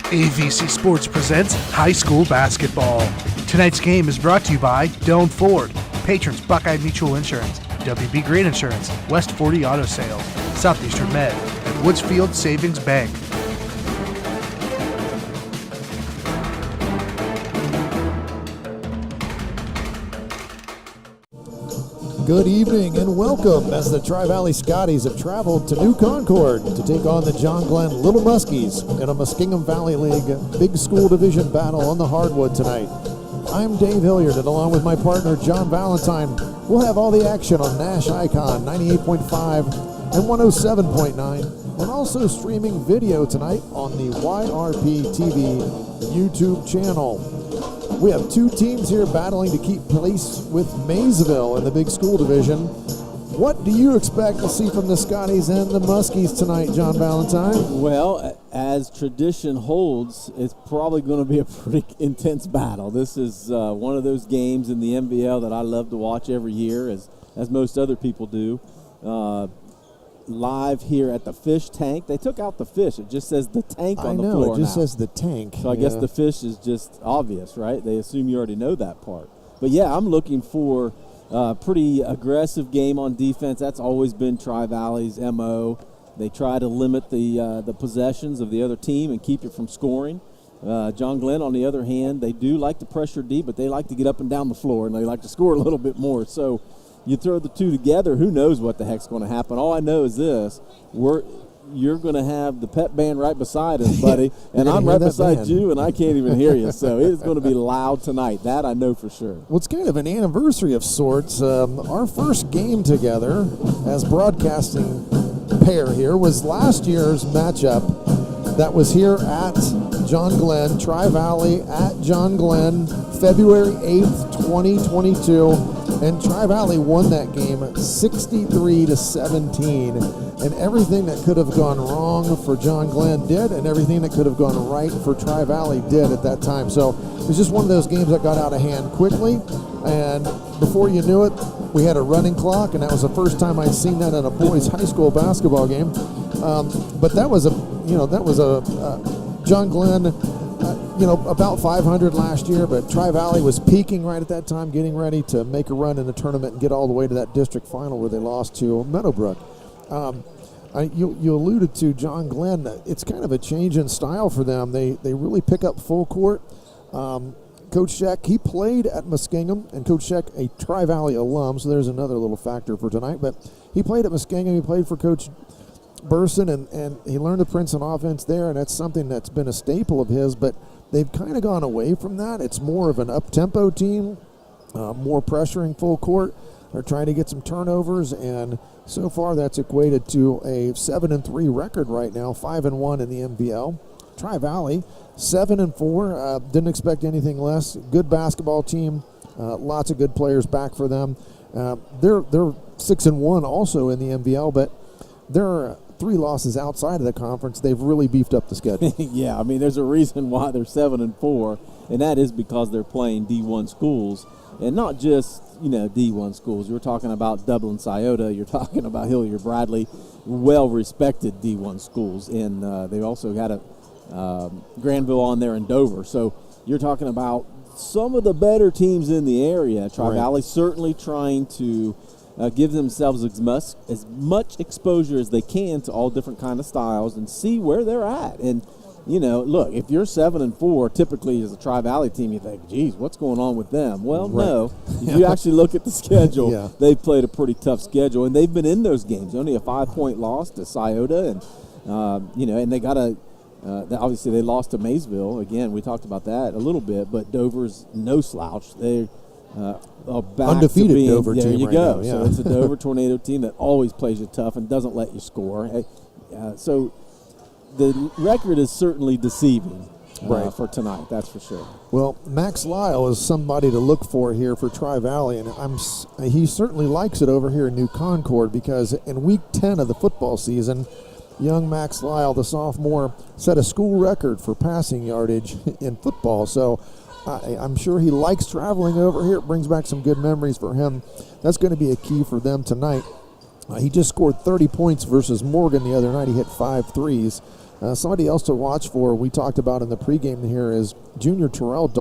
AVC Sports presents high school basketball. Tonight's game is brought to you by Doan Ford, Patrons Buckeye Mutual Insurance, WB Green Insurance, West 40 Auto Sales, Southeastern Med, and Woodsfield Savings Bank. Good evening and welcome as the Tri-Valley Scotties have traveled to New Concord to take on the John Glenn Little Muskies in a Muskingum Valley League Big School Division battle on the hardwood tonight. I'm Dave Hilliard, and along with my partner John Valentine, we'll have all the action on NASH Icon 98.5 and 107.9, and also streaming video tonight on the YRPtv YouTube channel. We have two teams here battling to keep pace with Maysville in the Big School Division. What do you expect to see from the Scotties and the Muskies tonight, John Valentine? Well, as tradition holds, it's probably going to be a pretty intense battle. This is one of those games in the NBL that I love to watch every year, as most other people do. Live here at the fish tank. They took out the fish. It just says the tank on the floor I know, it just now. says the tank. So I guess the fish is just obvious, right? They assume you already know that part. But yeah, I'm looking for a pretty aggressive game on defense. That's always been Tri-Valley's MO. They try to limit the possessions of the other team and keep it from scoring. John Glenn, on the other hand, they do like to pressure deep, but they like to get up and down the floor, and they like to score a little bit more. So you throw the two together, who knows what the heck's going to happen. All I know is this: you're going to have the pep band right beside us, buddy, and I'm right beside you, and I can't even hear you. So it's going to be loud tonight. That I know for sure. Well, it's kind of an anniversary of sorts. Our first game together as broadcasting pair here was last year's matchup that was here at John Glenn, Tri-Valley at John Glenn, February 8th, 2022. And Tri-Valley won that game 63-17. And everything that could have gone wrong for John Glenn did, and everything that could have gone right for Tri-Valley did at that time. So it was just one of those games that got out of hand quickly. And before you knew it, we had a running clock, and that was the first time I'd seen that in a boys' high school basketball game. But that was a John Glenn. About 500 last year, but Tri-Valley was peaking right at that time, getting ready to make a run in the tournament and get all the way to that district final where they lost to Meadowbrook. You alluded to John Glenn. It's kind of a change in style for them. They really pick up full court. Coach Sheck, he played at Muskingum, and Coach Sheck, a Tri-Valley alum, so there's another little factor for tonight. But he played at Muskingum. He played for Coach Burson, and he learned the Princeton offense there, and that's something that's been a staple of his. But they've kind of gone away from that. It's more of an up-tempo team, more pressuring full court. They're trying to get some turnovers, and so far that's equated to a 7-3 record right now, 5-1 in the NBL. Tri-Valley, 7-4. Didn't expect anything less. Good basketball team. Lots of good players back for them. They're 6-1 also in the NBL, but they're 3 losses outside of the conference. They've really beefed up the schedule. Yeah, I mean, there's a reason why they're 7-4, and that is because they're playing D1 schools, and not just D1 schools. You're talking about Dublin Scioto. You're talking about Hilliard Bradley, well-respected D1 schools, and they've also got a Granville on there in Dover. So you're talking about some of the better teams in the area. Tri-Valley certainly trying to give themselves as much exposure as they can to all different kind of styles and see where they're at. And, look, if you're 7-4, typically as a Tri-Valley team, you think, geez, what's going on with them? Well, no. If you actually look at the schedule, they've played a pretty tough schedule, and they've been in those games. Only a 5-point loss to Scioto, and, and they got obviously they lost to Maysville. Again, we talked about that a little bit, but Dover's no slouch. They're undefeated Dover team. There you right go. Now, yeah. So it's a Dover Tornado team that always plays you tough and doesn't let you score. So the record is certainly deceiving for tonight. That's for sure. Well, Max Lyle is somebody to look for here for Tri-Valley, and he certainly likes it over here in New Concord, because in Week 10 of the football season, young Max Lyle, the sophomore, set a school record for passing yardage in football. So I'm sure he likes traveling over here. It brings back some good memories for him. That's going to be a key for them tonight. He just scored 30 points versus Morgan the other night. He hit 5 threes. Somebody else to watch for, we talked about in the pregame here, is Junior Terrell.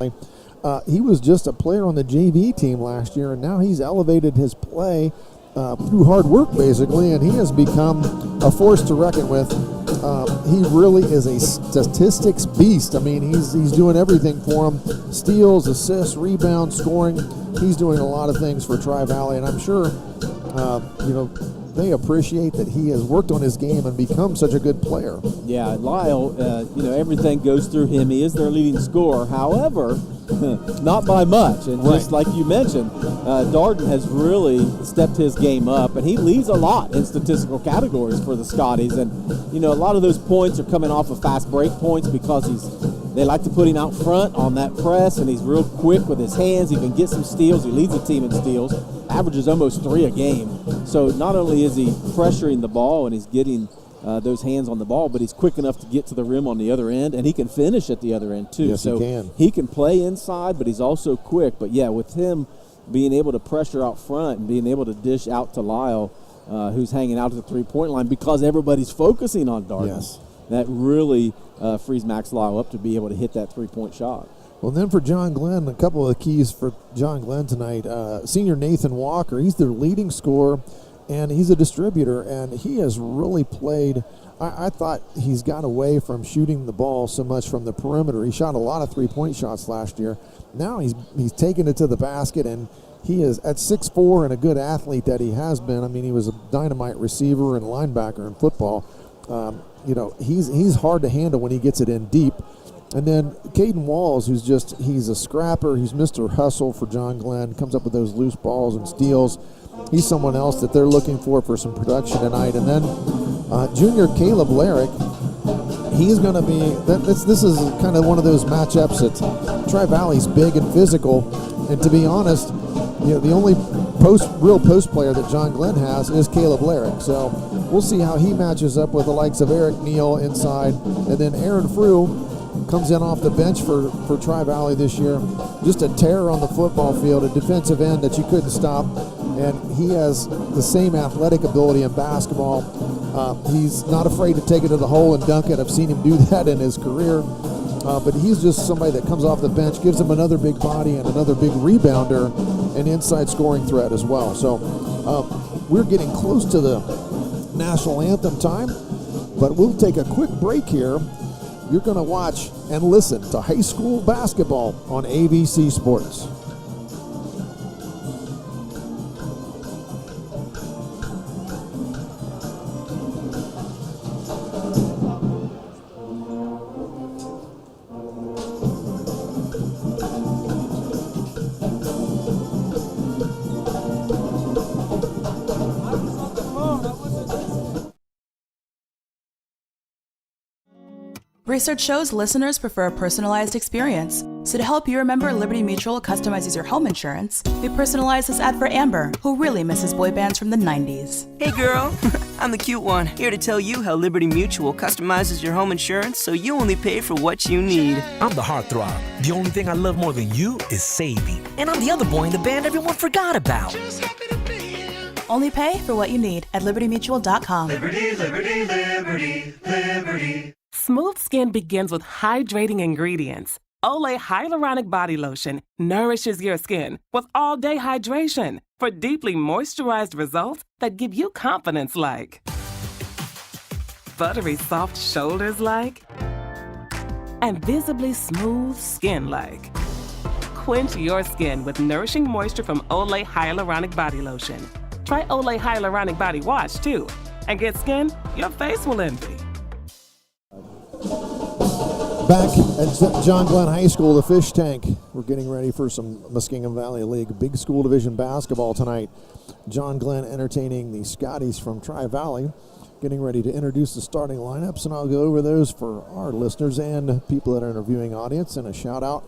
He was just a player on the JV team last year, and now he's elevated his play through hard work, basically, and he has become a force to reckon with. He really is a statistics beast. I mean, he's doing everything for him. Steals, assists, rebounds, scoring. He's doing a lot of things for Tri-Valley, and I'm sure, they appreciate that he has worked on his game and become such a good player. Yeah, Lyle, everything goes through him. He is their leading scorer. However, not by much. And just like you mentioned, Darden has really stepped his game up, and he leads a lot in statistical categories for the Scotties. And, a lot of those points are coming off of fast break points because they like to put him out front on that press, and he's real quick with his hands. He can get some steals. He leads the team in steals, averages almost 3 a game. So not only is he pressuring the ball and he's getting those hands on the ball, but he's quick enough to get to the rim on the other end, and he can finish at the other end too. Yes, so he can. He can play inside, but he's also quick. But yeah, with him being able to pressure out front and being able to dish out to Lyle, who's hanging out at the three-point line because everybody's focusing on Darden. Yes. That really frees Max Lyle up to be able to hit that three-point shot. Well, then for John Glenn, a couple of keys for John Glenn tonight. Senior Nathan Walker, he's their leading scorer, and he's a distributor, and he has really played. I thought he's got away from shooting the ball so much from the perimeter. He shot a lot of three-point shots last year. Now he's taken it to the basket, and he is at 6'4" and a good athlete that he has been. I mean, he was a dynamite receiver and linebacker in football. He's hard to handle when he gets it in deep. And then Caden Walls, he's a scrapper. He's Mr. Hustle for John Glenn, comes up with those loose balls and steals. He's someone else that they're looking for some production tonight. And then junior Caleb Larrick, he's going to be, this is kind of one of those matchups that Tri-Valley's big and physical. And to be honest, the only real post player that John Glenn has is Caleb Larrick. So we'll see how he matches up with the likes of Eric Neal inside. And then Aaron Frew comes in off the bench for Tri-Valley this year. Just a terror on the football field, a defensive end that you couldn't stop. And he has the same athletic ability in basketball. He's not afraid to take it to the hole and dunk it. I've seen him do that in his career. But he's just somebody that comes off the bench, gives him another big body and another big rebounder and inside scoring threat as well. So we're getting close to the national anthem time, but we'll take a quick break here. You're going to watch and listen to high school basketball on AVC Sports. Research shows listeners prefer a personalized experience. So to help you remember, Liberty Mutual customizes your home insurance. We personalized this ad for Amber, who really misses boy bands from the 90s. Hey girl, I'm the cute one, here to tell you how Liberty Mutual customizes your home insurance so you only pay for what you need. I'm the heartthrob. The only thing I love more than you is saving. And I'm the other boy in the band everyone forgot about. Just happy to be here. Only pay for what you need at libertymutual.com. Liberty, liberty, liberty, liberty. Smooth skin begins with hydrating ingredients. Olay Hyaluronic Body Lotion nourishes your skin with all-day hydration for deeply moisturized results that give you confidence like buttery soft shoulders like and visibly smooth skin like. Quench your skin with nourishing moisture from Olay Hyaluronic Body Lotion. Try Olay Hyaluronic Body Wash too and get skin your face will envy. Back at John Glenn High School, the Fish Tank. We're getting ready for some Muskingum Valley League big school division basketball tonight. John Glenn entertaining the Scotties from Tri-Valley. Getting ready to introduce the starting lineups, and I'll go over those for our listeners and people that are in our viewing audience. And a shout out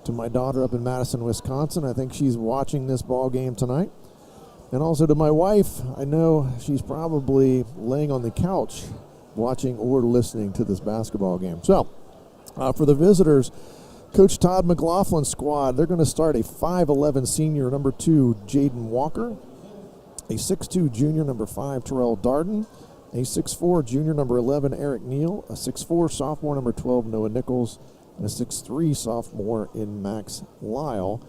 to my daughter up in Madison, Wisconsin. I think she's watching this ball game tonight. And also to my wife. I know she's probably laying on the couch watching or listening to this basketball game. So, for the visitors, Coach Todd McLaughlin's squad, they're going to start a 5'11 senior, number 2, Jaden Walker. a 6'2 junior, number 5, Terrell Darden, a 6'4 junior, number 11, Eric Neal, a 6'4 sophomore, number 12, Noah Nichols, and a 6'3 sophomore in Max Lyle.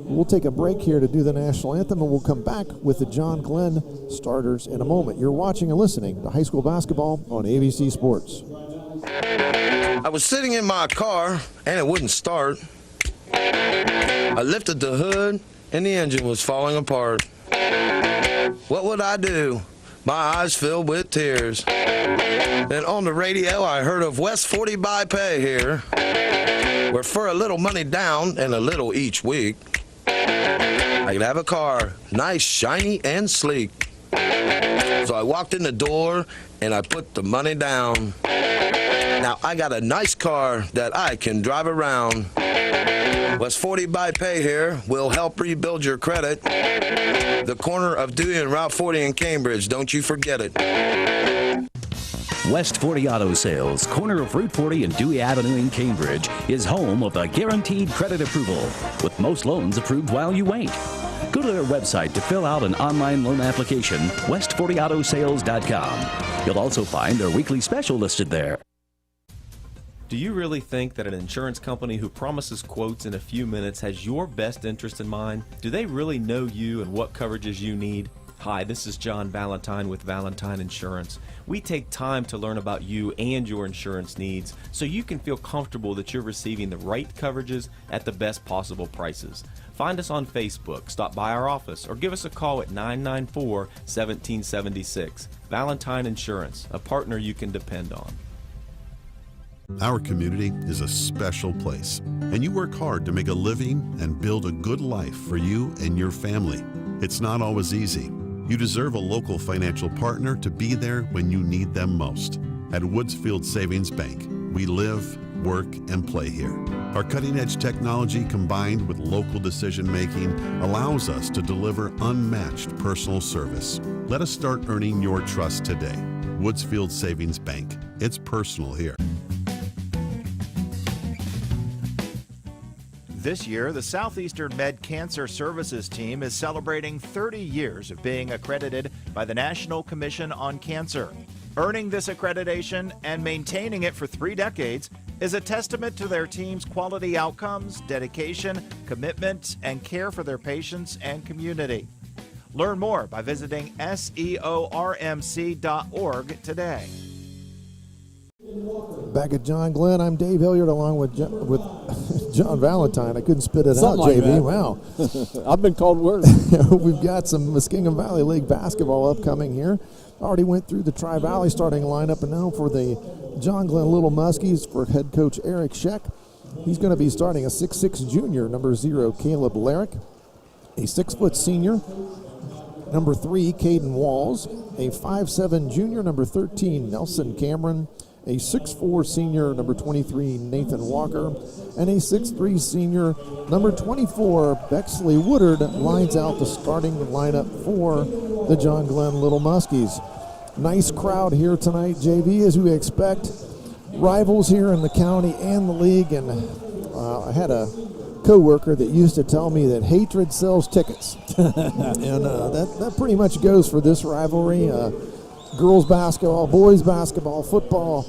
We'll take a break here to do the national anthem, and we'll come back with the John Glenn starters in a moment. You're watching and listening to high school basketball on AVC Sports. I was sitting in my car, and it wouldn't start. I lifted the hood, and the engine was falling apart. What would I do? My eyes filled with tears. Then on the radio, I heard of West 40 by Pay here, where for a little money down and a little each week, I could have a car, nice, shiny, and sleek. So I walked in the door, and I put the money down. Now I got a nice car that I can drive around. West 40 by Pay here will help rebuild your credit. The corner of Dewey and Route 40 in Cambridge, don't you forget it. West 40 Auto Sales, corner of Route 40 and Dewey Avenue in Cambridge, is home of the guaranteed credit approval, with most loans approved while you wait. Go to their website to fill out an online loan application, west40autosales.com. You'll also find their weekly special listed there. Do you really think that an insurance company who promises quotes in a few minutes has your best interest in mind? Do they really know you and what coverages you need? Hi, this is John Valentine with Valentine Insurance. We take time to learn about you and your insurance needs so you can feel comfortable that you're receiving the right coverages at the best possible prices. Find us on Facebook, stop by our office, or give us a call at 994-1776. Valentine Insurance, a partner you can depend on. Our community is a special place, and you work hard to make a living and build a good life for you and your family. It's not always easy. You deserve a local financial partner to be there when you need them most. At Woodsfield Savings Bank, we live, work, and play here. Our cutting-edge technology combined with local decision-making allows us to deliver unmatched personal service. Let us start earning your trust today. Woodsfield Savings Bank. It's personal here. This year, the Southeastern Med Cancer Services team is celebrating 30 years of being accredited by the National Commission on Cancer. Earning this accreditation and maintaining it for 3 decades is a testament to their team's quality outcomes, dedication, commitment, and care for their patients and community. Learn more by visiting seormc.org today. Back at John Glenn, I'm Dave Hilliard along with John Valentine. I couldn't spit it out, like JV. That. Wow. I've been called worse. We've got some Muskingum Valley League basketball upcoming here. Already went through the Tri-Valley starting lineup, and now for the John Glenn Little Muskies for head coach Eric Scheck. He's going to be starting a 6'6 junior, number 0, Caleb Larrick, a 6' senior, number 3, Caden Walls, a 5'7 junior, number 13, Nelson Cameron, a 6'4 senior, number 23, Nathan Walker, and a 6'3 senior, number 24, Bexley Woodard, lines out the starting lineup for the John Glenn Little Muskies. Nice crowd here tonight, JV, as we expect. Rivals here in the county and the league, and I had a co-worker that used to tell me that hatred sells tickets. And that pretty much goes for this rivalry. Girls basketball, boys basketball, football.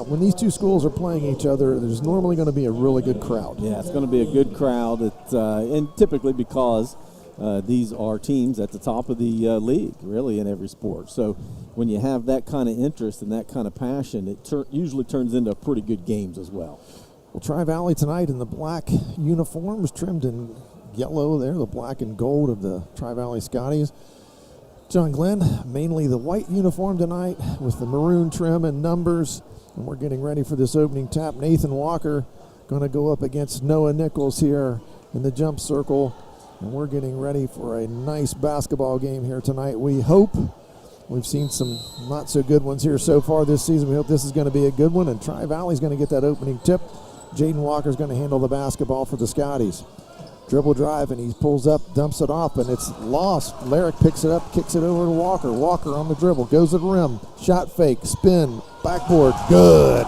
When these two schools are playing each other, there's normally going to be a really good crowd. Yeah, it's going to be a good crowd. And typically because these are teams at the top of the league, really, in every sport. So when you have that kind of interest and that kind of passion, it usually turns into pretty good games as well. Well, Tri-Valley tonight in the black uniforms, trimmed in yellow there, the black and gold of the Tri-Valley Scotties. John Glenn, mainly the white uniform tonight with the maroon trim and numbers. And we're getting ready for this opening tap. Nathan Walker going to go up against Noah Nichols here in the jump circle. And we're getting ready for a nice basketball game here tonight. We hope. We've seen some not so good ones here so far this season. We hope this is going to be a good one. And Tri-Valley's going to get that opening tip. Jaden Walker's going to handle the basketball for the Scotties. Dribble drive, and he pulls up, dumps it off, and it's lost. Larrick picks it up, kicks it over to Walker. Walker on the dribble, goes to the rim, shot fake, spin, backboard, good.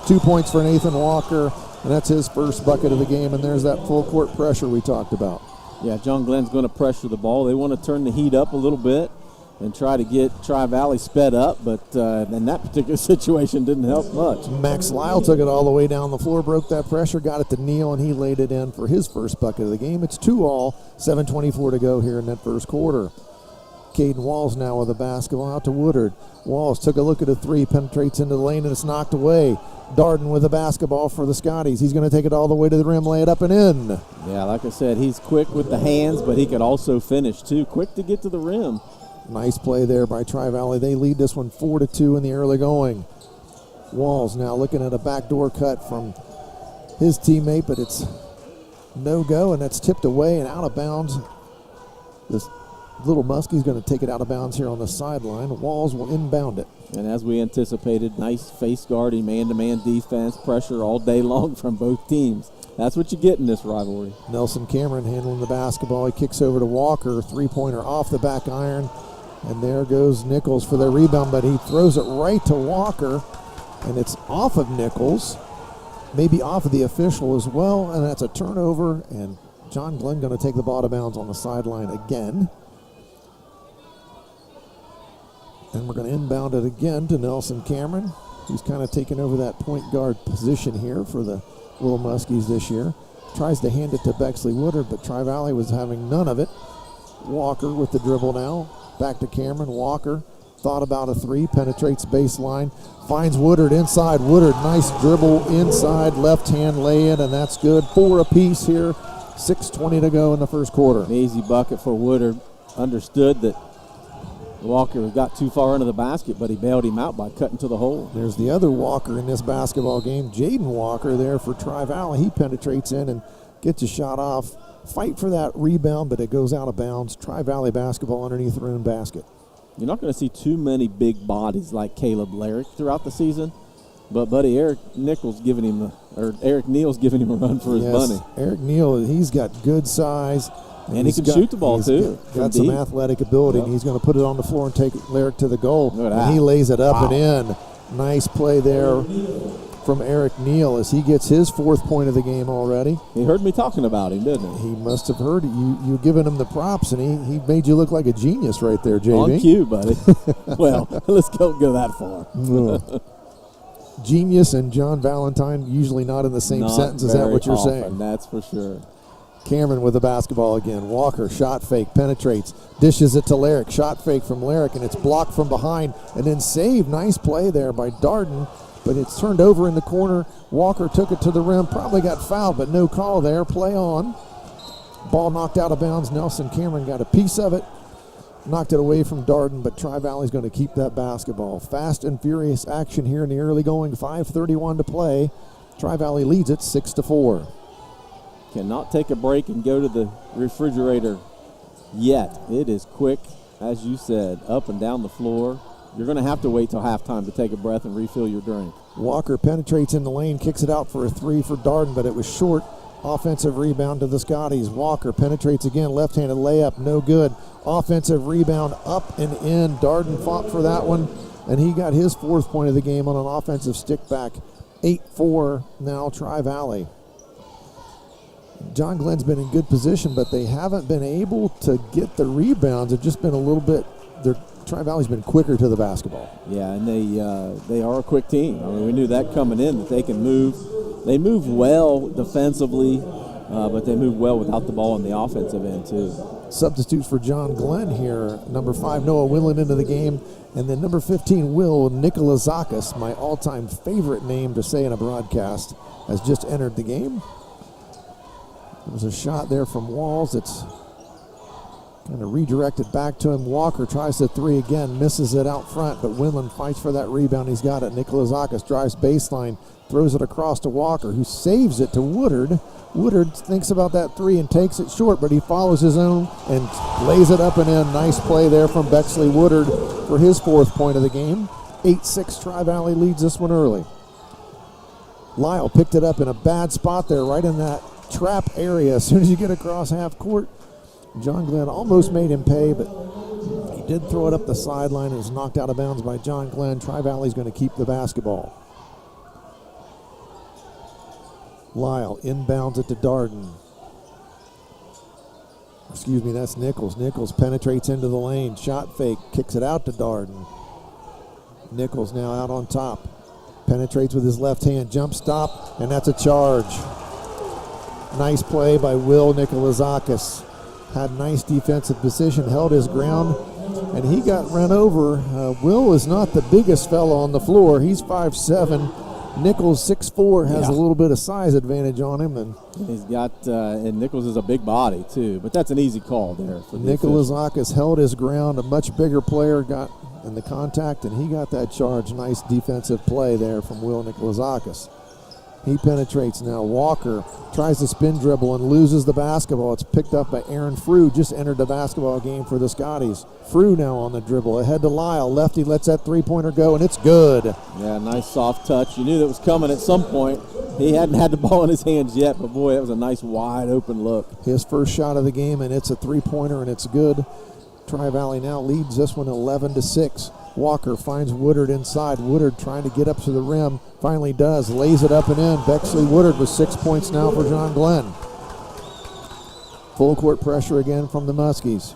2 points for Nathan Walker, and that's his first bucket of the game, and there's that full court pressure we talked about. Yeah, John Glenn's going to pressure the ball. They want to turn the heat up a little bit. and try to get Tri-Valley sped up, but in that particular situation didn't help much. Max Lyle took it all the way down the floor, broke that pressure, got it to Neal, and he laid it in for his first bucket of the game. It's 2-all, 7:24 to go here in that first quarter. Caden Walls now with the basketball out to Woodard. Walls took a look at a three, penetrates into the lane, and it's knocked away. Darden with the basketball for the Scotties. He's going to take it all the way to the rim, lay it up and in. Yeah, like I said, he's quick with the hands, but he could also finish too. Quick to get to the rim. Nice play there by Tri-Valley. They lead this one 4-2 in the early going. Walls now looking at a backdoor cut from his teammate, but it's no go, and that's tipped away and out of bounds. This little Muskie's going to take it out of bounds here on the sideline. Walls will inbound it. And as we anticipated, nice face guarding, man-to-man defense, pressure all day long from both teams. That's what you get in this rivalry. Nelson Cameron handling the basketball. He kicks over to Walker, three-pointer off the back iron. And there goes Nichols for the rebound, but he throws it right to Walker, and it's off of Nichols, maybe off of the official as well, and that's a turnover, and John Glenn going to take the ball out of bounds on the sideline again. And we're going to inbound it again to Nelson Cameron, who's kind of taken over that point guard position here for the Little Muskies this year. Tries to hand it to Bexley Woodard, but Tri-Valley was having none of it. Walker with the dribble now. Back to Cameron. Walker thought about a three, penetrates baseline, finds Woodard inside. Woodard, nice dribble inside, left hand lay in, and that's good. 4 apiece here. 6:20 to go in the first quarter. An easy bucket for Woodard. Understood that Walker got too far into the basket, but he bailed him out by cutting to the hole. There's the other Walker in this basketball game, Jaden Walker there for Tri-Valley. He penetrates in and gets a shot off. Fight for that rebound, but it goes out of bounds. Tri-Valley basketball underneath their own basket. You're not going to see too many big bodies like Caleb Larrick throughout the season, but buddy, Eric Neal's giving him a run for his money. Eric Neal, he's got good size. And he can shoot the ball, too. Got some athletic ability, and he's going to put it on the floor and take Larrick to the goal. And he lays it up and in. Nice play there from Eric Neal as he gets his 4th point of the game already. He heard me talking about him, didn't he? He must have heard it. You giving him the props, and he made you look like a genius right there, JV. On cue, buddy. Well, let's go that far. Genius and John Valentine usually not in the same sentence. Is that what you're saying? That's for sure. Cameron with the basketball again. Walker, shot fake, penetrates, dishes it to Larrick. Shot fake from Larrick, and it's blocked from behind, and then saved. Nice play there by Darden, but it's turned over in the corner. Walker took it to the rim, probably got fouled, but no call there. Play on. Ball knocked out of bounds. Nelson Cameron got a piece of it, knocked it away from Darden, but Tri-Valley's going to keep that basketball. Fast and furious action here in the early going. 5:31 to play. Tri-Valley leads it 6-4. Cannot take a break and go to the refrigerator yet. It is quick, as you said, up and down the floor. You're going to have to wait till halftime to take a breath and refill your drink. Walker penetrates in the lane, kicks it out for a three for Darden, but it was short. Offensive rebound to the Scotties. Walker penetrates again, left-handed layup, no good. Offensive rebound up and in. Darden fought for that one, and he got his 4th point of the game on an offensive stick back. 8-4 now Tri-Valley. John Glenn's been in good position, but they haven't been able to get the rebounds. They've just been a little bit, Tri-Valley's been quicker to the basketball. Yeah, and they are a quick team. I mean, we knew that coming in, that they can move. They move well defensively, but they move well without the ball on the offensive end, too. Substitutes for John Glenn here. Number 5, Noah Willen into the game. And then number 15, Will Nikolazakis, my all-time favorite name to say in a broadcast, has just entered the game. There's a shot there from Walls. It's kind of redirected back to him. Walker tries the three again, misses it out front, but Winland fights for that rebound. He's got it. Nikolazakis drives baseline, throws it across to Walker, who saves it to Woodard. Woodard thinks about that three and takes it short, but he follows his own and lays it up and in. Nice play there from Bexley Woodard for his 4th point of the game. 8-6, Tri-Valley leads this one early. Lyle picked it up in a bad spot there, right in that trap area. As soon as you get across half court, John Glenn almost made him pay, but he did throw it up the sideline and was knocked out of bounds by John Glenn. Tri-Valley's going to keep the basketball. Lyle inbounds it to Darden. Excuse me, that's Nichols. Nichols penetrates into the lane. Shot fake, kicks it out to Darden. Nichols now out on top. Penetrates with his left hand, jump stop, and that's a charge. Nice play by Will Nikolazakis. Had nice defensive position, held his ground, and he got run over. Will is not the biggest fellow on the floor. He's 5'7". Nichols 6'4", has a little bit of size advantage on him, and he's got and Nichols is a big body too. But that's an easy call there for Nikolazakis held his ground. A much bigger player got in the contact, and he got that charge. Nice defensive play there from Will Nikolazakis. He penetrates now. Walker tries to spin dribble and loses the basketball. It's picked up by Aaron Frew. Just entered the basketball game for the Scotties. Frew now on the dribble. Ahead to Lyle. Lefty lets that three-pointer go, and it's good. Yeah, nice soft touch. You knew that was coming at some point. He hadn't had the ball in his hands yet, but boy, that was a nice wide open look. His first shot of the game, and it's a three-pointer, and it's good. Tri-Valley now leads this one 11-6. Walker finds Woodard inside. Woodard trying to get up to the rim. Finally does. Lays it up and in. Bexley Woodard with 6 points now for John Glenn. Full court pressure again from the Muskies.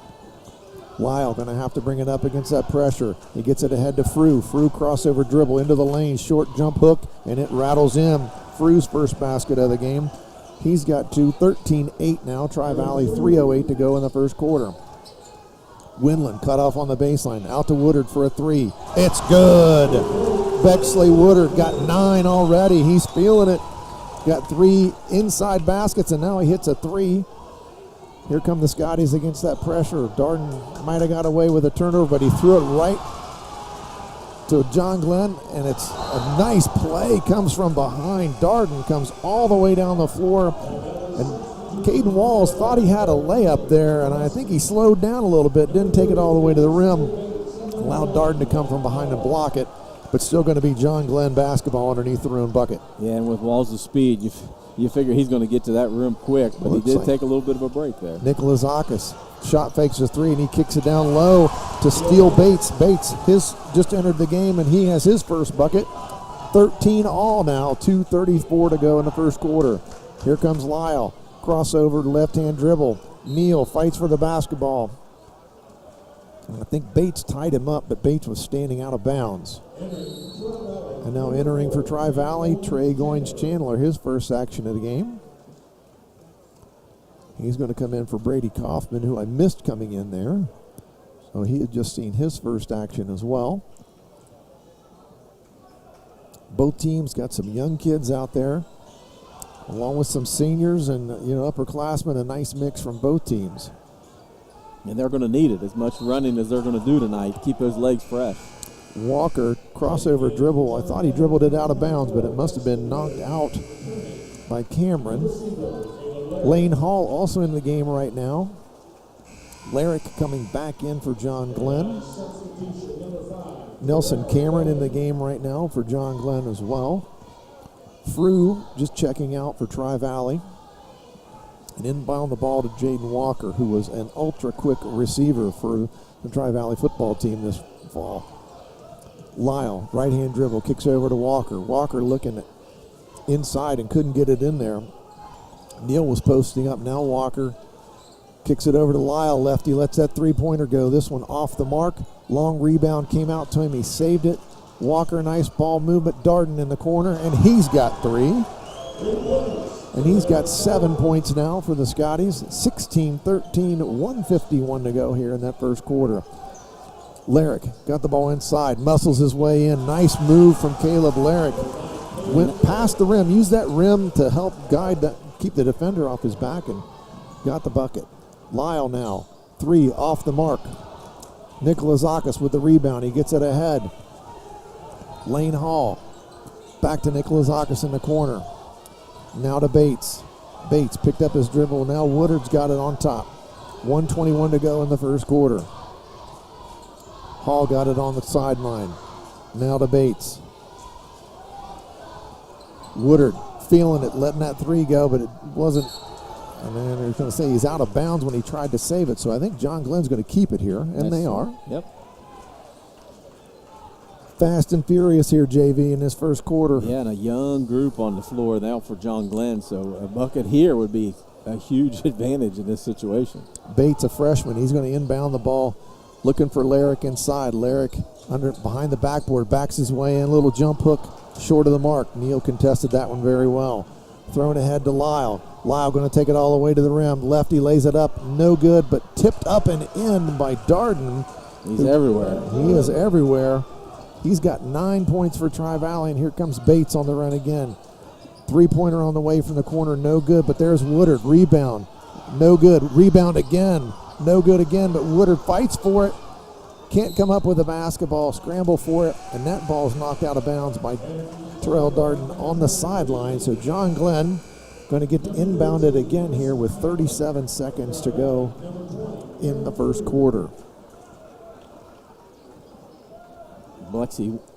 Lyle going to have to bring it up against that pressure. He gets it ahead to Frew. Frew crossover dribble into the lane. Short jump hook, and it rattles in. Frew's first basket of the game. He's got 2, 13-8 now. Tri-Valley 3:08 to go in the first quarter. Winland cut off on the baseline. Out to Woodard for a three. It's good. Bexley Woodard got 9 already. He's feeling it. Got 3 inside baskets, and now he hits a 3. Here come the Scotties against that pressure. Darden might have got away with a turnover, but he threw it right to John Glenn, and it's a nice play. Comes from behind. Darden comes all the way down the floor, and Caden Walls thought he had a layup there, and I think he slowed down a little bit, didn't take it all the way to the rim, allowed Darden to come from behind and block it, but still going to be John Glenn basketball underneath the rim bucket. Yeah, and with Walls' speed, you figure he's going to get to that rim quick, but he did take a little bit of a break there. Nikolazakis shot fakes a 3, and he kicks it down low to Steele Bates. Bates just entered the game, and he has his first bucket. 13 all now, 2:34 to go in the first quarter. Here comes Lyle. Crossover, left-hand dribble. Neal fights for the basketball. And I think Bates tied him up, but Bates was standing out of bounds. And now entering for Tri-Valley, Trey Goins-Chandler, his first action of the game. He's going to come in for Brady Kaufman, who I missed coming in there. So he had just seen his first action as well. Both teams got some young kids out there, along with some seniors and upperclassmen, a nice mix from both teams. And they're going to need it, as much running as they're going to do tonight to keep those legs fresh. Walker, crossover dribble. I thought he dribbled it out of bounds, but it must have been knocked out by Cameron. Lane Hall also in the game right now. Larrick coming back in for John Glenn. Nelson Cameron in the game right now for John Glenn as well. Frew just checking out for Tri-Valley. And inbound the ball to Jaden Walker, who was an ultra-quick receiver for the Tri-Valley football team this fall. Lyle, right-hand dribble, kicks over to Walker. Walker looking inside and couldn't get it in there. Neal was posting up. Now Walker kicks it over to Lyle. Lefty lets that three-pointer go. This one off the mark. Long rebound came out to him. He saved it. Walker, nice ball movement. Darden in the corner, and he's got 3. And he's got 7 points now for the Scotties. 16-13, 1:51 to go here in that first quarter. Larrick got the ball inside, muscles his way in. Nice move from Caleb Larrick. Went past the rim, used that rim to help keep the defender off his back, and got the bucket. Lyle now, 3 off the mark. Nikolazakis with the rebound. He gets it ahead. Lane Hall. Back to Nikolazakis in the corner. Now to Bates. Bates picked up his dribble. Now Woodard's got it on top. 1:21 to go in the first quarter. Hall got it on the sideline. Now to Bates. Woodard feeling it, letting that 3 go, but it wasn't. And then they're going to say he's out of bounds when he tried to save it. So I think John Glenn's going to keep it here, and they are. Yep. Fast and furious here, JV, in this first quarter. Yeah, and a young group on the floor now for John Glenn. So a bucket here would be a huge advantage in this situation. Bates, a freshman, he's going to inbound the ball, looking for Larrick inside. Larrick behind the backboard, backs his way in, little jump hook, short of the mark. Neal contested that one very well. Thrown ahead to Lyle. Lyle going to take it all the way to the rim. Lefty lays it up, no good, but tipped up and in by Darden. He's everywhere. He is everywhere. He's got 9 points for Tri-Valley, and here comes Bates on the run again. Three-pointer on the way from the corner, no good, but there's Woodard. Rebound, no good. Rebound again, no good again, but Woodard fights for it. Can't come up with a basketball, scramble for it, and that ball's knocked out of bounds by Terrell Darden on the sideline. So John Glenn going to get to inbound it again here with 37 seconds to go in the first quarter.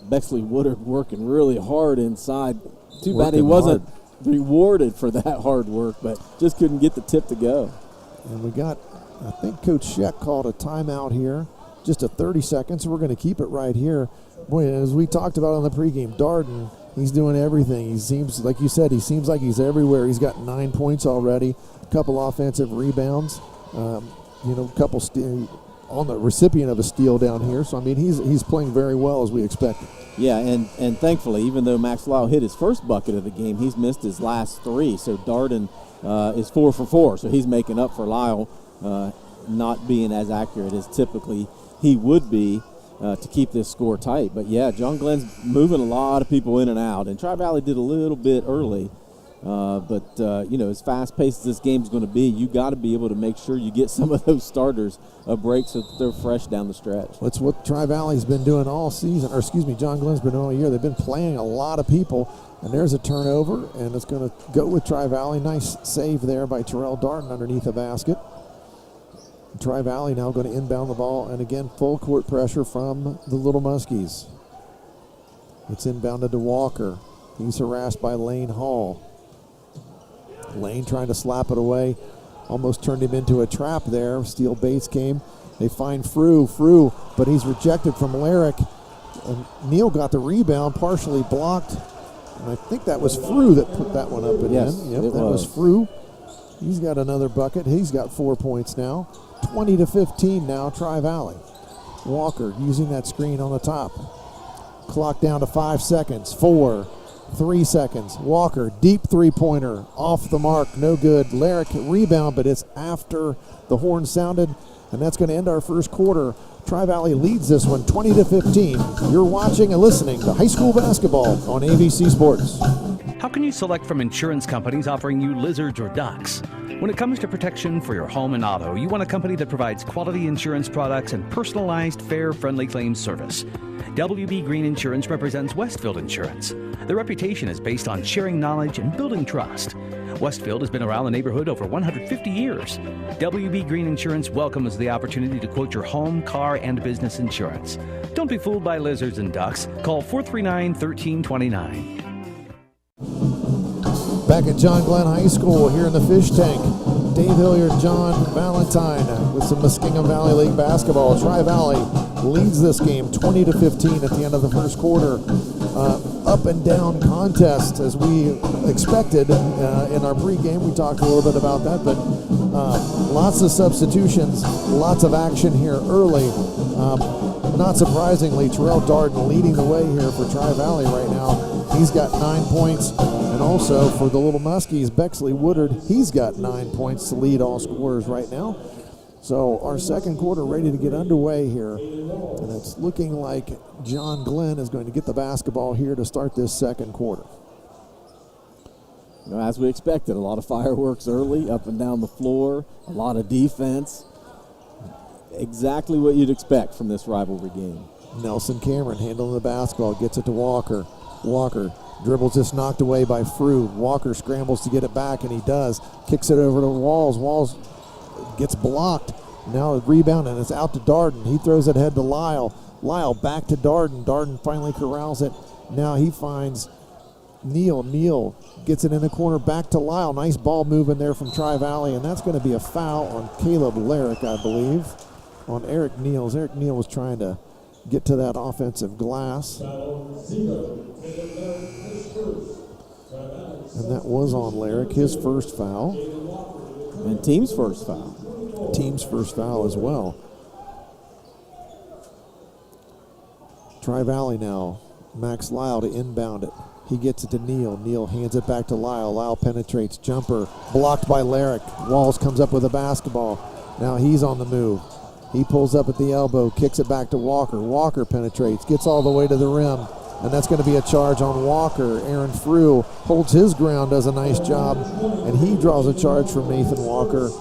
Bexley Woodard working really hard inside. Too bad he wasn't rewarded for that hard work, but just couldn't get the tip to go. And we got, I think Coach Scheck called a timeout here. Just a 30 seconds, so we're going to keep it right here. Boy, as we talked about on the pregame, Darden, he's doing everything. He seems, like you said, he seems like he's everywhere. He's got 9 points already, a couple offensive rebounds, a couple on the recipient of a steal down here. So, I mean, he's playing very well as we expected. Yeah, and thankfully, even though Max Lyle hit his first bucket of the game, he's missed his last three. So Darden is 4 for 4. So he's making up for Lyle not being as accurate as typically he would be to keep this score tight. But, yeah, John Glenn's moving a lot of people in and out. And Tri-Valley did a little bit early. But as fast-paced as this game's going to be, you got to be able to make sure you get some of those starters a break so that they're fresh down the stretch. That's what Tri-Valley's been doing all season, John Glenn's been doing all year. They've been playing a lot of people, and there's a turnover, and it's going to go with Tri-Valley. Nice save there by Terrell Darden underneath the basket. Tri-Valley now going to inbound the ball, and again, full court pressure from the Little Muskies. It's inbounded to Walker. He's harassed by Lane Hall. Lane trying to slap it away. Almost turned him into a trap there. Steele Bates came. They find Frew, but he's rejected from Larrick. And Neal got the rebound, partially blocked. And I think that was Frew that put that one up and in. Yep, that was Frew. He's got another bucket. He's got 4 points now. 20-15 now, Tri-Valley. Walker using that screen on the top. Clock down to 5 seconds. 4, 3 seconds. Walker, deep three-pointer, off the mark, no good. Larrick rebound, but it's after the horn sounded, and that's going to end our first quarter. Tri-Valley leads this one 20-15. You're watching and listening to high school basketball on AVC Sports. How can you select from insurance companies offering you lizards or ducks? When it comes to protection for your home and auto, you want a company that provides quality insurance products and personalized, fair, friendly claims service. WB Green Insurance represents Westfield Insurance. Their reputation is based on sharing knowledge and building trust. Westfield has been around the neighborhood over 150 years. WB Green Insurance welcomes the opportunity to quote your home, car, and business insurance. Don't be fooled by lizards and ducks. Call 439-1329. Back at John Glenn High School here in the Fish Tank. Dave Hilliard, John Valentine with some Muskingum Valley League basketball. Tri-Valley leads this game 20-15 at the end of the first quarter. Up and down contest as we expected in our pregame. We talked a little bit about that, but lots of substitutions, lots of action here early. Not surprisingly, Terrell Darden leading the way here for Tri-Valley right now. He's got 9 points. And also for the Little Muskies, Bexley Woodard, he's got 9 points to lead all scorers right now. So our second quarter ready to get underway here. And it's looking like John Glenn is going to get the basketball here to start this second quarter. As we expected, a lot of fireworks early, up and down the floor, a lot of defense. Exactly what you'd expect from this rivalry game. Nelson Cameron handling the basketball, gets it to Walker. Walker dribbles this knocked away by Frew. Walker scrambles to get it back, and he does. Kicks it over to Walls. Walls gets blocked. Now a rebound, and it's out to Darden. He throws it ahead to Lyle. Lyle back to Darden. Darden finally corrals it. Now he finds Neal. Neal gets it in the corner back to Lyle. Nice ball moving there from Tri-Valley, and that's going to be a foul on Caleb Larrick, I believe, on Eric Neal. Eric Neal was trying to get to that offensive glass. And that was on Larrick, his first foul. And team's first foul. Team's first foul as well. Tri-Valley now. Max Lyle to inbound it. He gets it to Neal. Neal hands it back to Lyle. Lyle penetrates. Jumper blocked by Larrick. Walls comes up with a basketball. Now he's on the move. He pulls up at the elbow, kicks it back to Walker. Walker penetrates, gets all the way to the rim, and that's going to be a charge on Walker. Aaron Frew holds his ground, does a nice job, and he draws a charge from Nathan Walker,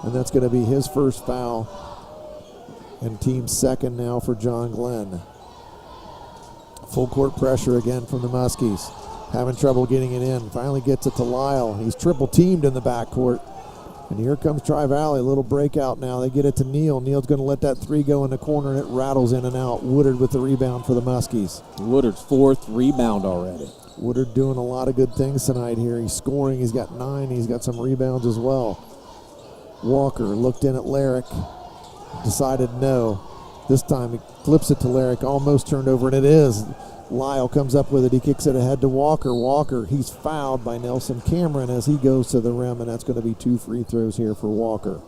and that's going to be his first foul, and team second now for John Glenn. Full court pressure again from the Muskies. Having trouble getting it in. Finally gets it to Lyle. He's triple teamed in the backcourt. And here comes Tri-Valley, a little breakout now. They get it to Neal. Neal's going to let that three go in the corner, and it rattles in and out. Woodard with the rebound for the Muskies. Woodard's fourth rebound already. Woodard doing a lot of good things tonight here. He's scoring. He's got 9. He's got some rebounds as well. Walker looked in at Larrick. Decided no. This time he flips it to Larrick. Almost turned over, and it is. Lyle comes up with it. He kicks it ahead to Walker. Walker, he's fouled by Nelson Cameron as he goes to the rim, and that's going to be 2 free throws here for Walker.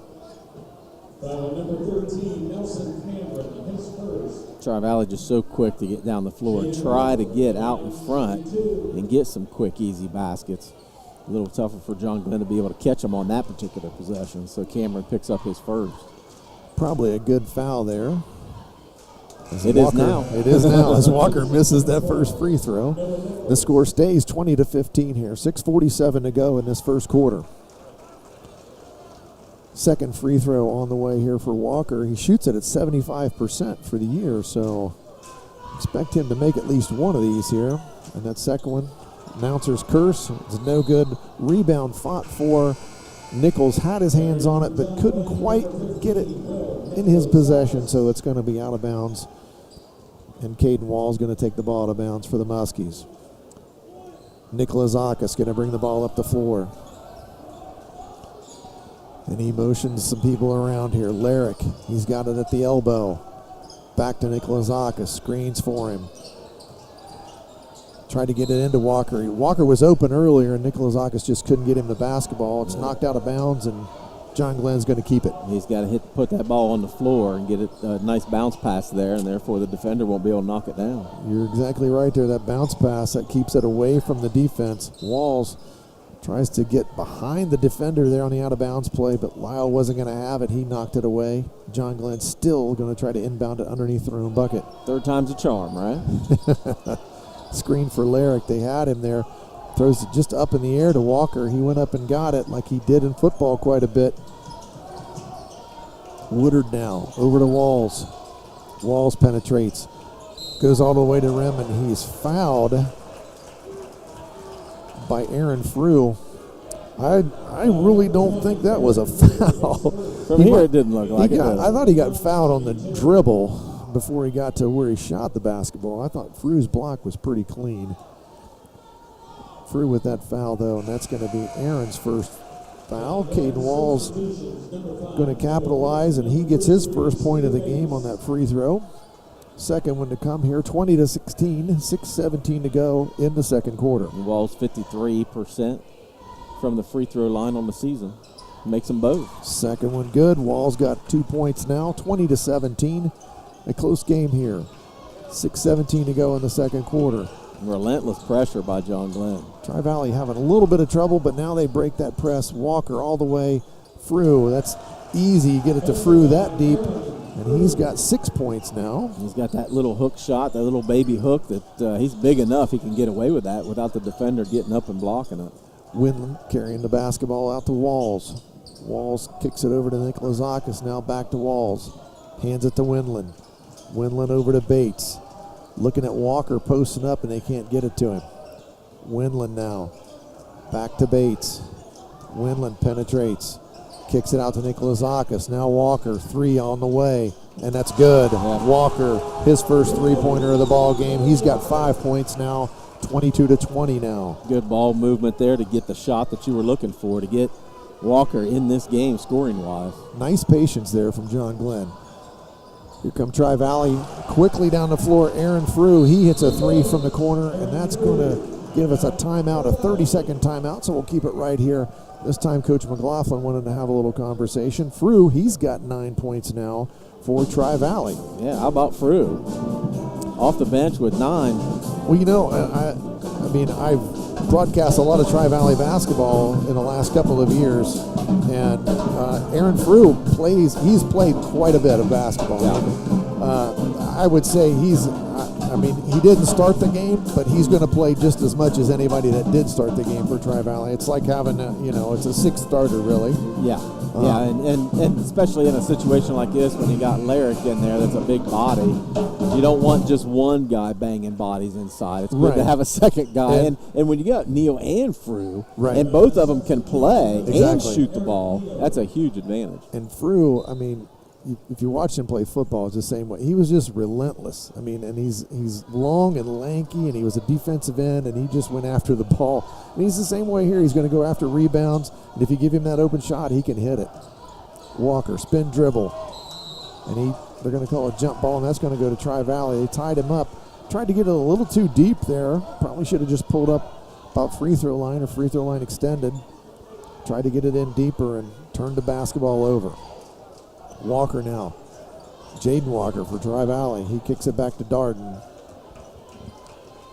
Number 13, Nelson Cameron, his first. Tri-Valley just so quick to get down the floor, try to get out in front and get some quick, easy baskets. A little tougher for John Glenn to be able to catch him on that particular possession, so Cameron picks up his first. Probably a good foul there. It is now. It is now as Walker misses that first free throw. The score stays 20-15 here. 6:47 to go in this first quarter. Second free throw on the way here for Walker. He shoots it at 75% for the year, so expect him to make at least one of these here. And that second one, announcer's curse, is no good. Rebound fought for. Nichols had his hands on it, but couldn't quite get it in his possession, so it's going to be out of bounds. And Caden Wall's going to take the ball out of bounds for the Muskies. Nicholas Zakis going to bring the ball up the floor. And he motions some people around here. Larrick, he's got it at the elbow. Back to Nicholas Zakis, screens for him. Tried to get it into Walker. Walker was open earlier, and Nicholas Zakis just couldn't get him the basketball. It's knocked out of bounds, and John Glenn's going to keep it. He's got to put that ball on the floor and get it a nice bounce pass there, and therefore the defender won't be able to knock it down. You're exactly right there. That bounce pass, that keeps it away from the defense. Walls tries to get behind the defender there on the out-of-bounds play, but Lyle wasn't going to have it. He knocked it away. John Glenn still going to try to inbound it underneath their own bucket. Third time's a charm, right? Screen for Larrick. They had him there. Throws it just up in the air to Walker. He went up and got it like he did in football quite a bit. Woodard now over to Walls. Walls penetrates. Goes all the way to the rim, and he's fouled by Aaron Frew. I really don't think that was a foul. From here it didn't look like it. I thought he got fouled on the dribble before he got to where he shot the basketball. I thought Frew's block was pretty clean. Frew with that foul, though, and that's going to be Aaron's first foul. Caden Wall's going to capitalize, and he gets his first point of the game on that free throw. Second one to come here, 20-16, 6:17 to go in the second quarter. Wall's 53% from the free throw line on the season. Makes them both. Second one good. Wall's got 2 points now, 20-17. A close game here. 6:17 to go in the second quarter. Relentless pressure by John Glenn. Tri-Valley having a little bit of trouble, but now they break that press. Walker all the way. Frew, that's easy. Get it to Frew that deep, and he's got 6 points now. He's got that little hook shot, that little baby hook that he's big enough he can get away with that without the defender getting up and blocking it. Windland carrying the basketball out to Walls. Walls kicks it over to Nicholas Zakis, now back to Walls. Hands it to Windland. Windland over to Bates. Looking at Walker posting up, and they can't get it to him. Windland now. Back to Bates. Windland penetrates. Kicks it out to Nicholas Zakis. Now Walker, 3 on the way, and that's good. Yeah. Walker, his first three-pointer of the ball game. He's got 5 points now, 22-20 now. Good ball movement there to get the shot that you were looking for, to get Walker in this game scoring-wise. Nice patience there from John Glenn. Here come Tri-Valley quickly down the floor. Aaron Frew, he hits a 3 from the corner, and that's going to give us a timeout, a 30-second timeout, so we'll keep it right here. This time, Coach McLaughlin wanted to have a little conversation. Frew, he's got 9 points now for Tri-Valley. Yeah, how about Frew? Off the bench with 9. Well, you know, I mean, I've broadcast a lot of Tri-Valley basketball in the last couple of years, and Aaron Frew he's played quite a bit of basketball. Yeah. I would say he didn't start the game, but he's going to play just as much as anybody that did start the game for Tri-Valley. It's like having it's a sixth starter, really. Yeah. And especially in a situation like this when you got Larrick in there, that's a big body. You don't want just one guy banging bodies inside. It's good to have a second guy. And when you got Neal and Frew, and both of them can play and shoot the ball, that's a huge advantage. And Frew, I mean, if you watch him play football, it's the same way. He was just relentless. I mean, and he's long and lanky, and he was a defensive end, and he just went after the ball. And he's the same way here. He's going to go after rebounds, and if you give him that open shot, he can hit it. Walker, spin dribble, and they're going to call a jump ball, and that's going to go to Tri-Valley. They tied him up. Tried to get it a little too deep there. Probably should have just pulled up about free throw line extended. Tried to get it in deeper and turned the basketball over. Walker now. Jaden Walker for Tri-Valley. He kicks it back to Darden.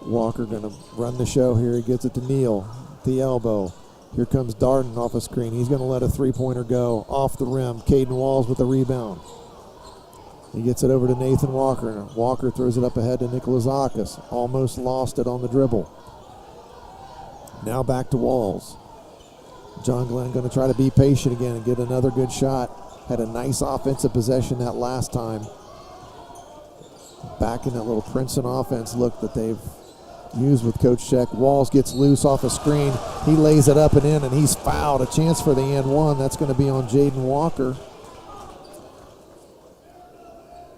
Walker going to run the show here. He gets it to Neal. The elbow. Here comes Darden off a screen. He's going to let a three-pointer go off the rim. Caden Walls with the rebound. He gets it over to Nathan Walker. Walker throws it up ahead to Nicholas Akis. Almost lost it on the dribble. Now back to Walls. John Glenn going to try to be patient again and get another good shot. Had a nice offensive possession that last time. Back in that little Princeton offense look that they've used with Coach Check. Walls gets loose off a screen. He lays it up and in, and he's fouled. A chance for the and one. That's going to be on Jaden Walker.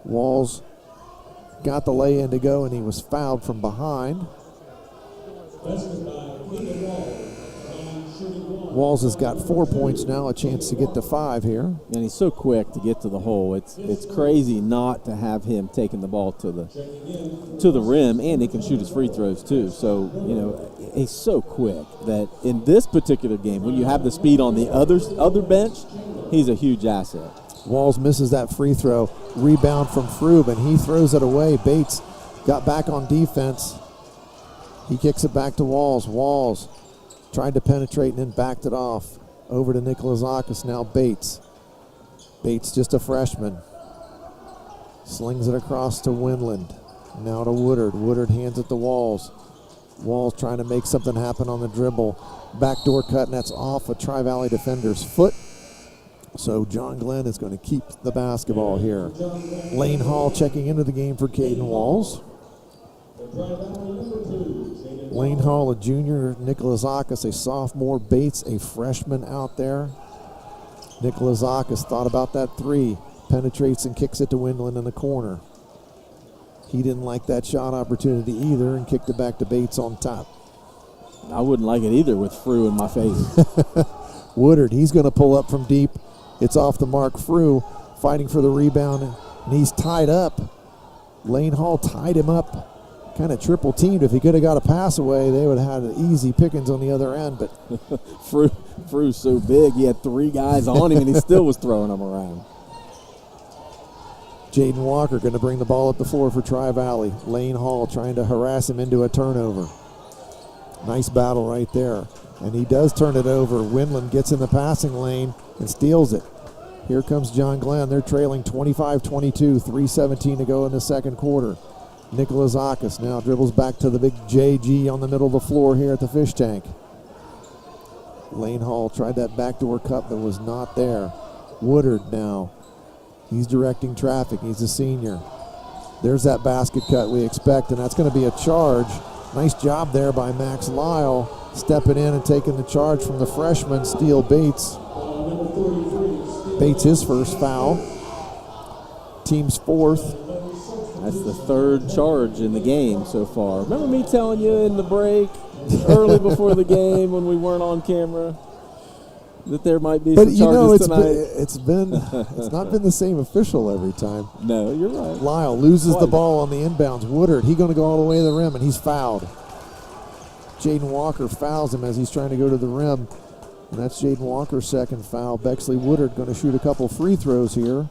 Walls got the lay-in to go, and he was fouled from behind. Walls has got 4 points now, a chance to get to 5 here. And he's so quick to get to the hole. It's crazy not to have him taking the ball to the rim, and he can shoot his free throws too. So, he's so quick that in this particular game, when you have the speed on the other bench, he's a huge asset. Walls misses that free throw. Rebound from Frube, and he throws it away. Bates got back on defense. He kicks it back to Walls. Walls tried to penetrate and then backed it off. Over to Nicholas Akis, now Bates. Bates, just a freshman. Slings it across to Winland. Now to Woodard. Woodard hands it to Walls. Walls trying to make something happen on the dribble. Backdoor cut, and that's off a Tri-Valley defender's foot. So John Glenn is going to keep the basketball here. Lane Hall checking into the game for Caden Walls. Lane Hall, a junior. Nicholas Akis, a sophomore. Bates, a freshman out there. Nicholas Akis thought about that three. Penetrates and kicks it to Windland in the corner. He didn't like that shot opportunity either and kicked it back to Bates on top. I wouldn't like it either with Frew in my face. Woodard, he's going to pull up from deep. It's off the mark. Frew fighting for the rebound, and he's tied up. Lane Hall tied him up. Kind of triple teamed. If he could have got a pass away, they would have had easy pickings on the other end. But Frew's so big, he had 3 guys on him, and he still was throwing them around. Jaden Walker going to bring the ball up the floor for Tri-Valley. Lane Hall trying to harass him into a turnover. Nice battle right there. And he does turn it over. Winland gets in the passing lane and steals it. Here comes John Glenn. They're trailing 25-22, 3:17 to go in the second quarter. Nicholas Akis now dribbles back to the big JG on the middle of the floor here at the fish tank. Lane Hall tried that backdoor cut but was not there. Woodard now. He's directing traffic. He's a senior. There's that basket cut we expect, and that's going to be a charge. Nice job there by Max Lyle, stepping in and taking the charge from the freshman, Steele Bates. Bates, his first foul. Team's fourth. That's the 3rd charge in the game so far. Remember me telling you in the break, early before the game when we weren't on camera, that there might be some charges tonight? It's not been the same official every time. No, you're right. Lyle loses the ball on the inbounds. Woodard, he's going to go all the way to the rim, and he's fouled. Jaden Walker fouls him as he's trying to go to the rim. And that's Jaden Walker's second foul. Bexley Woodard going to shoot a couple free throws here.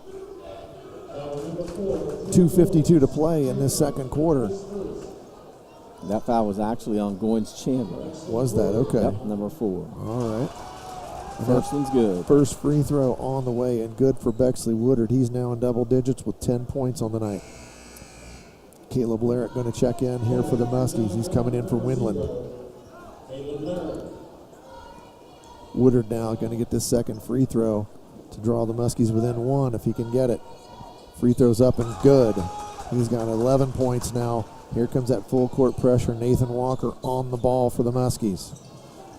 2:52 to play in this second quarter. That foul was actually on Goins Chandler. Was that? Okay. Yep, number 4. All right. First one's good. First free throw on the way and good for Bexley Woodard. He's now in double digits with 10 points on the night. Caleb Larrick going to check in here for the Muskies. He's coming in for Winland. Woodard now going to get this second free throw to draw the Muskies within 1 if he can get it. Free throws up and good. He's got 11 points now. Here comes that full court pressure. Nathan Walker on the ball for the Muskies.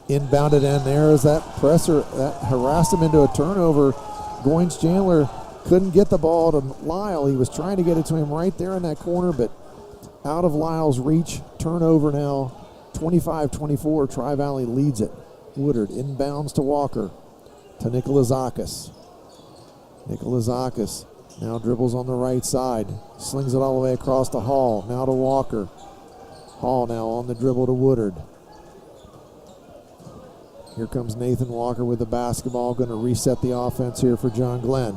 Inbounded in there is that presser that harassed him into a turnover. Goins Chandler couldn't get the ball to Lyle. He was trying to get it to him right there in that corner, but out of Lyle's reach. Turnover now. 25-24. Tri-Valley leads it. Woodard inbounds to Walker. To Nikolazakis. Nikolazakis now dribbles on the right side. Slings it all the way across to Hall. Now to Walker. Hall now on the dribble to Woodard. Here comes Nathan Walker with the basketball. Going to reset the offense here for John Glenn.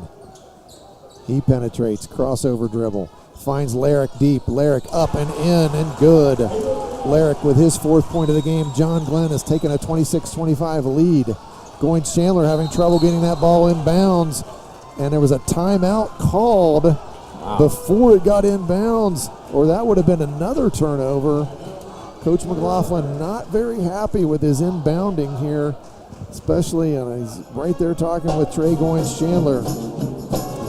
He penetrates. Crossover dribble. Finds Larrick deep. Larrick up and in and good. Larrick with his 4th point of the game. John Glenn has taken a 26-25 lead. Goins Chandler having trouble getting that ball in bounds. And there was a timeout called before it got in bounds, or that would have been another turnover. Coach McLaughlin not very happy with his inbounding here, especially, and he's right there talking with Trey Goins Chandler.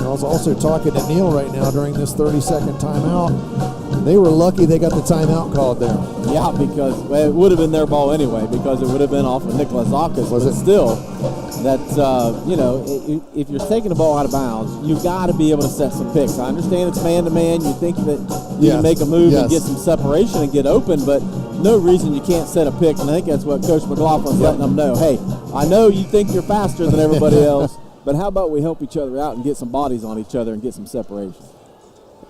I was also talking to Neil right now during this 30-second timeout. They were lucky they got the timeout called there. Yeah, because it would have been their ball anyway, because it would have been off of Nikolazakis. Was but it? Still, that, if you're taking the ball out of bounds, you've got to be able to set some picks. I understand it's man-to-man. You think that you can make a move and get some separation and get open, but no reason you can't set a pick. And I think that's what Coach McLaughlin's letting them know. Hey, I know you think you're faster than everybody else, but how about we help each other out and get some bodies on each other and get some separation?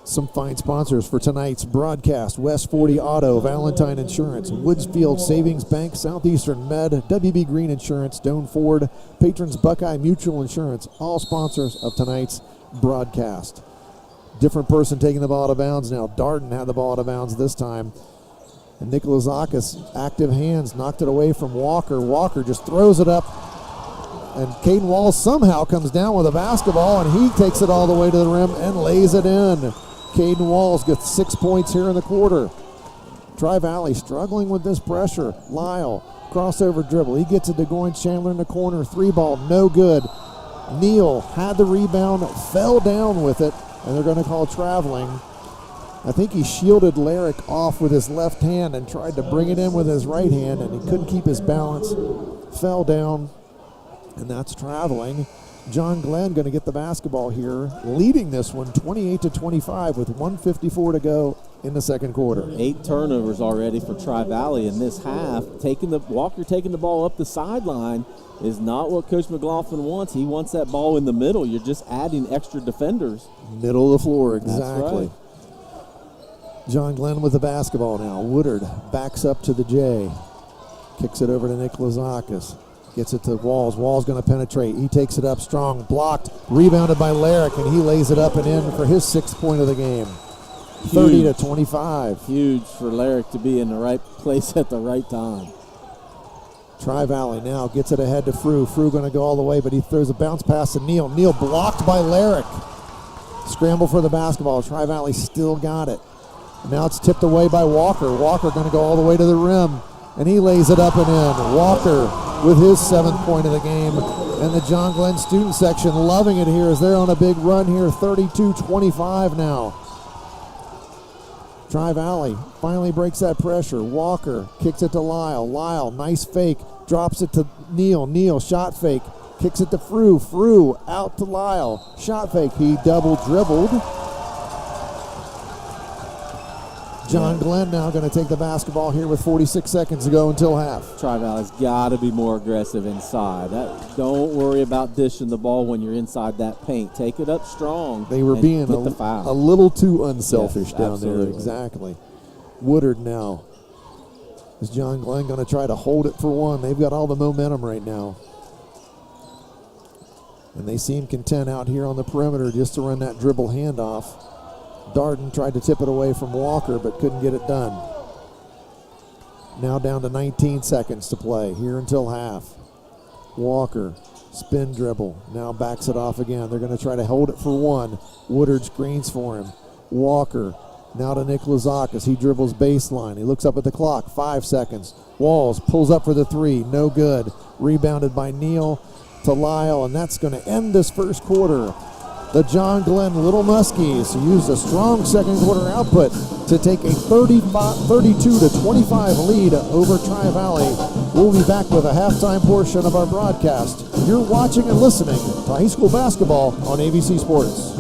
Some fine sponsors for tonight's broadcast: West 40 Auto, Valentine Insurance, Woodsfield Savings Bank, Southeastern Med, WB Green Insurance, Doan Ford, Patrons Buckeye Mutual Insurance, all sponsors of tonight's broadcast. Different person taking the ball out of bounds now. Darden had the ball out of bounds this time. And Nikolazakis, active hands, knocked it away from Walker. Walker just throws it up. And Caden Walls somehow comes down with a basketball, and he takes it all the way to the rim and lays it in. Caden Walls gets 6 points here in the quarter. Tri-Valley struggling with this pressure. Lyle, crossover dribble. He gets it to Goins Chandler in the corner. 3-ball, no good. Neal had the rebound, fell down with it, and they're going to call traveling. I think he shielded Larrick off with his left hand and tried to bring it in with his right hand, and he couldn't keep his balance. Fell down, and that's traveling. John Glenn going to get the basketball here, leading this one 28-25 with 1:54 to go in the second quarter. 8 turnovers already for Tri-Valley in this half. Walker taking the ball up the sideline is not what Coach McLaughlin wants. He wants that ball in the middle. You're just adding extra defenders. Middle of the floor, exactly. That's right. John Glenn with the basketball now. Woodard backs up to the J. Kicks it over to Nikolazakis. Gets it to Walls. Walls going to penetrate. He takes it up strong. Blocked. Rebounded by Larrick, and he lays it up and in for his 6th point of the game. 30-25. Huge for Larrick to be in the right place at the right time. Tri-Valley now gets it ahead to Frew. Frew going to go all the way, but he throws a bounce pass to Neal. Neal blocked by Larrick. Scramble for the basketball. Tri-Valley still got it. Now it's tipped away by Walker. Walker going to go all the way to the rim, and he lays it up and in. Walker with his 7th point of the game. And the John Glenn student section loving it here as they're on a big run here. 32-25 now. Tri-Valley finally breaks that pressure. Walker kicks it to Lyle. Lyle, nice fake. Drops it to Neal. Neal, shot fake. Kicks it to Frew. Frew out to Lyle. Shot fake. He double dribbled. John Glenn now going to take the basketball here with 46 seconds to go until half. Tri-Valley's got to be more aggressive inside. Don't worry about dishing the ball when you're inside that paint. Take it up strong. They were being a little too unselfish down absolutely. there. Exactly. Woodard now Is John Glenn going to try to hold it for one? They've got all the momentum right now. And they seem content out here on the perimeter just to run that dribble handoff. Darden tried to tip it away from Walker, but couldn't get it done. Now down to 19 seconds to play here until half. Walker, spin dribble, now backs it off again. They're going to try to hold it for one. Woodard screens for him. Walker, now to Nick Lazakis. He dribbles baseline. He looks up at the clock, 5 seconds. Walls pulls up for the three, no good. Rebounded by Neal to Lyle, and that's going to end this first quarter. The John Glenn Little Muskies used a strong second quarter output to take a 32-25 lead over Tri-Valley. We'll be back with a halftime portion of our broadcast. You're watching and listening to high school basketball on AVC Sports.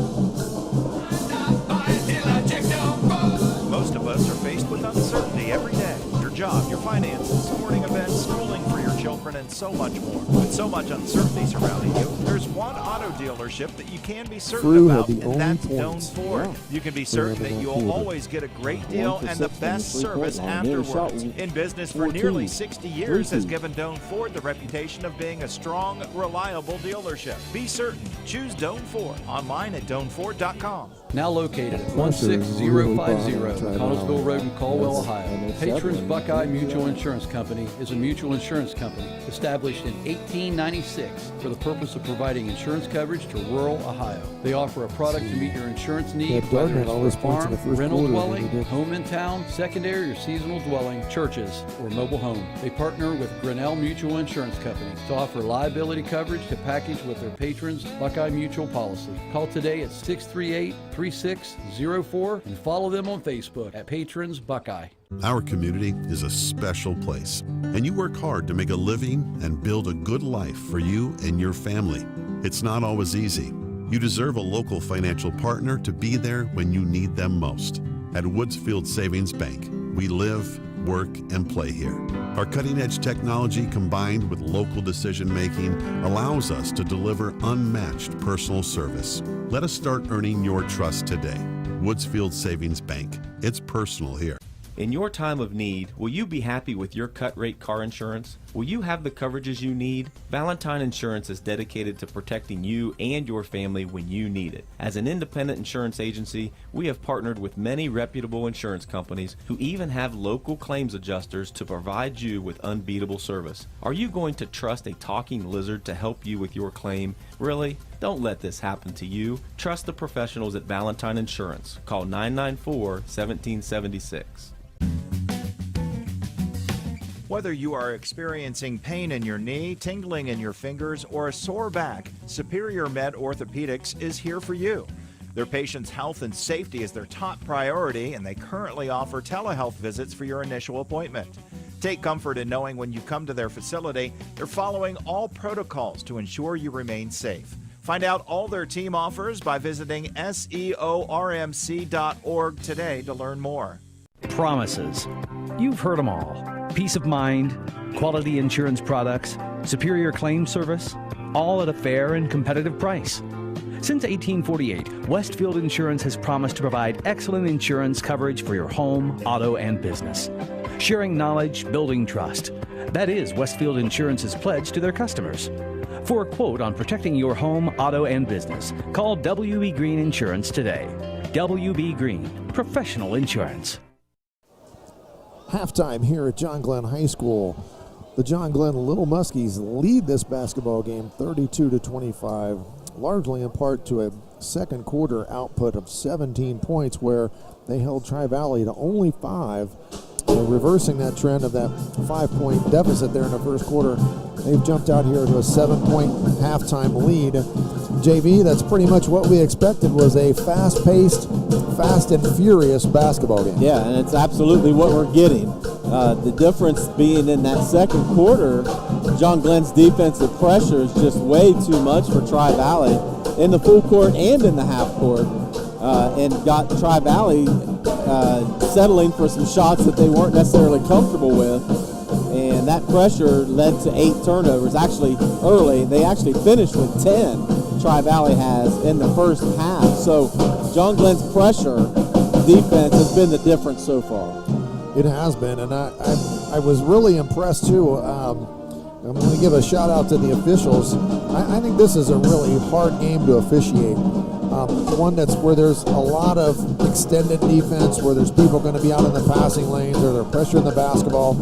Most of us are faced with uncertainty every day. Your job, your finances, sporting events, schooling for your children, and so much more. With so much uncertainty surrounding you, there's one auto dealership that you can be certain about, and that's Doan Ford. You can be certain that you'll always get a great deal and the best service afterwards. In business for nearly 60 years has given Doan Ford the reputation of being a strong, reliable dealership. Be certain. Choose Doan Ford. Online at DoanFord.com. Now located at 16050 Connellsville Road in Caldwell, Ohio. Patrons Buckeye Mutual Insurance Company is a mutual insurance company established in 1896 for the purpose of providing insurance coverage to rural Ohio. They offer a product to meet your insurance needs, whether it's for a farm, rental dwelling, home in town, secondary or seasonal dwelling, churches, or mobile home. They partner with Grinnell Mutual Insurance Company to offer liability coverage to package with their patrons Buckeye Mutual policy. Call today at 638-3604 and follow them on Facebook at Patrons Buckeye. Our community is a special place, and you work hard to make a living and build a good life for you and your family. It's not always easy. You deserve a local financial partner to be there when you need them most. At Woodsfield Savings Bank, we live, work, and play here. Our cutting-edge technology combined with local decision-making allows us to deliver unmatched personal service. Let us start earning your trust today. Woodsfield Savings Bank. It's personal here. In your time of need, will you be happy with your cut-rate car insurance? Will you have the coverages you need? Valentine Insurance is dedicated to protecting you and your family when you need it. As an independent insurance agency, we have partnered with many reputable insurance companies who even have local claims adjusters to provide you with unbeatable service. Are you going to trust a talking lizard to help you with your claim? Really? Don't let this happen to you. Trust the professionals at Valentine Insurance. Call 994-1776. Whether you are experiencing pain in your knee, tingling in your fingers, or a sore back, Superior Med Orthopedics is here for you. Their patients' health and safety is their top priority, and they currently offer telehealth visits for your initial appointment. Take comfort in knowing when you come to their facility, they're following all protocols to ensure you remain safe. Find out all their team offers by visiting seormc.org today to learn more. Promises. You've heard them all. Peace of mind, quality insurance products, superior claim service, all at a fair and competitive price. Since 1848, Westfield Insurance has promised to provide excellent insurance coverage for your home, auto, and business. Sharing knowledge, building trust. That is Westfield Insurance's pledge to their customers. For a quote on protecting your home, auto, and business, call W.B. Green Insurance today. W.B. Green, professional insurance. Halftime here at John Glenn High School. The John Glenn Little Muskies lead this basketball game 32-25, largely in part to a second quarter output of 17 points where they held Tri-Valley to only 5. Reversing that trend of that 5-point deficit there in the first quarter. They've jumped out here to a 7-point halftime lead. JV, that's pretty much what we expected, was a fast-paced, fast and furious basketball game. Yeah, and it's absolutely what we're getting. The difference being in that second quarter, John Glenn's defensive pressure is just way too much for Tri-Valley in the full court and in the half court, and got Tri-Valley settling for some shots that they weren't necessarily comfortable with. And that pressure led to 8 turnovers. Actually, early, they actually finished with 10, Tri-Valley has, in the first half. So John Glenn's pressure defense has been the difference so far. It has been, and I was really impressed too. I'm going to give a shout out to the officials. I think this is a really hard game to officiate. One that's where there's a lot of extended defense, where there's people going to be out in the passing lanes or they're pressuring the basketball.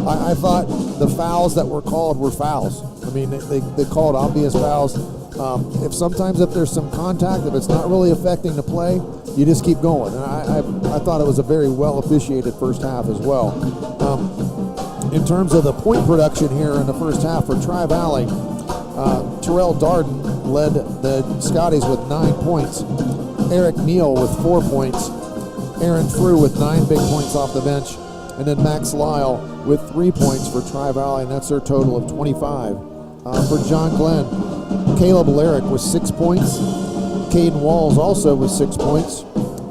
I thought the fouls that were called were fouls. I mean, they called obvious fouls. If there's some contact, if it's not really affecting the play, you just keep going. And I thought it was a very well officiated first half as well. In terms of the point production here in the first half for Tri-Valley, Terrell Darden led the Scotties with 9 points. Eric Neal with 4 points. Aaron Frew with 9 big points off the bench. And then Max Lyle with 3 points for Tri-Valley, and that's their total of 25. For John Glenn, Caleb Larrick with 6 points. Caden Walls also with 6 points.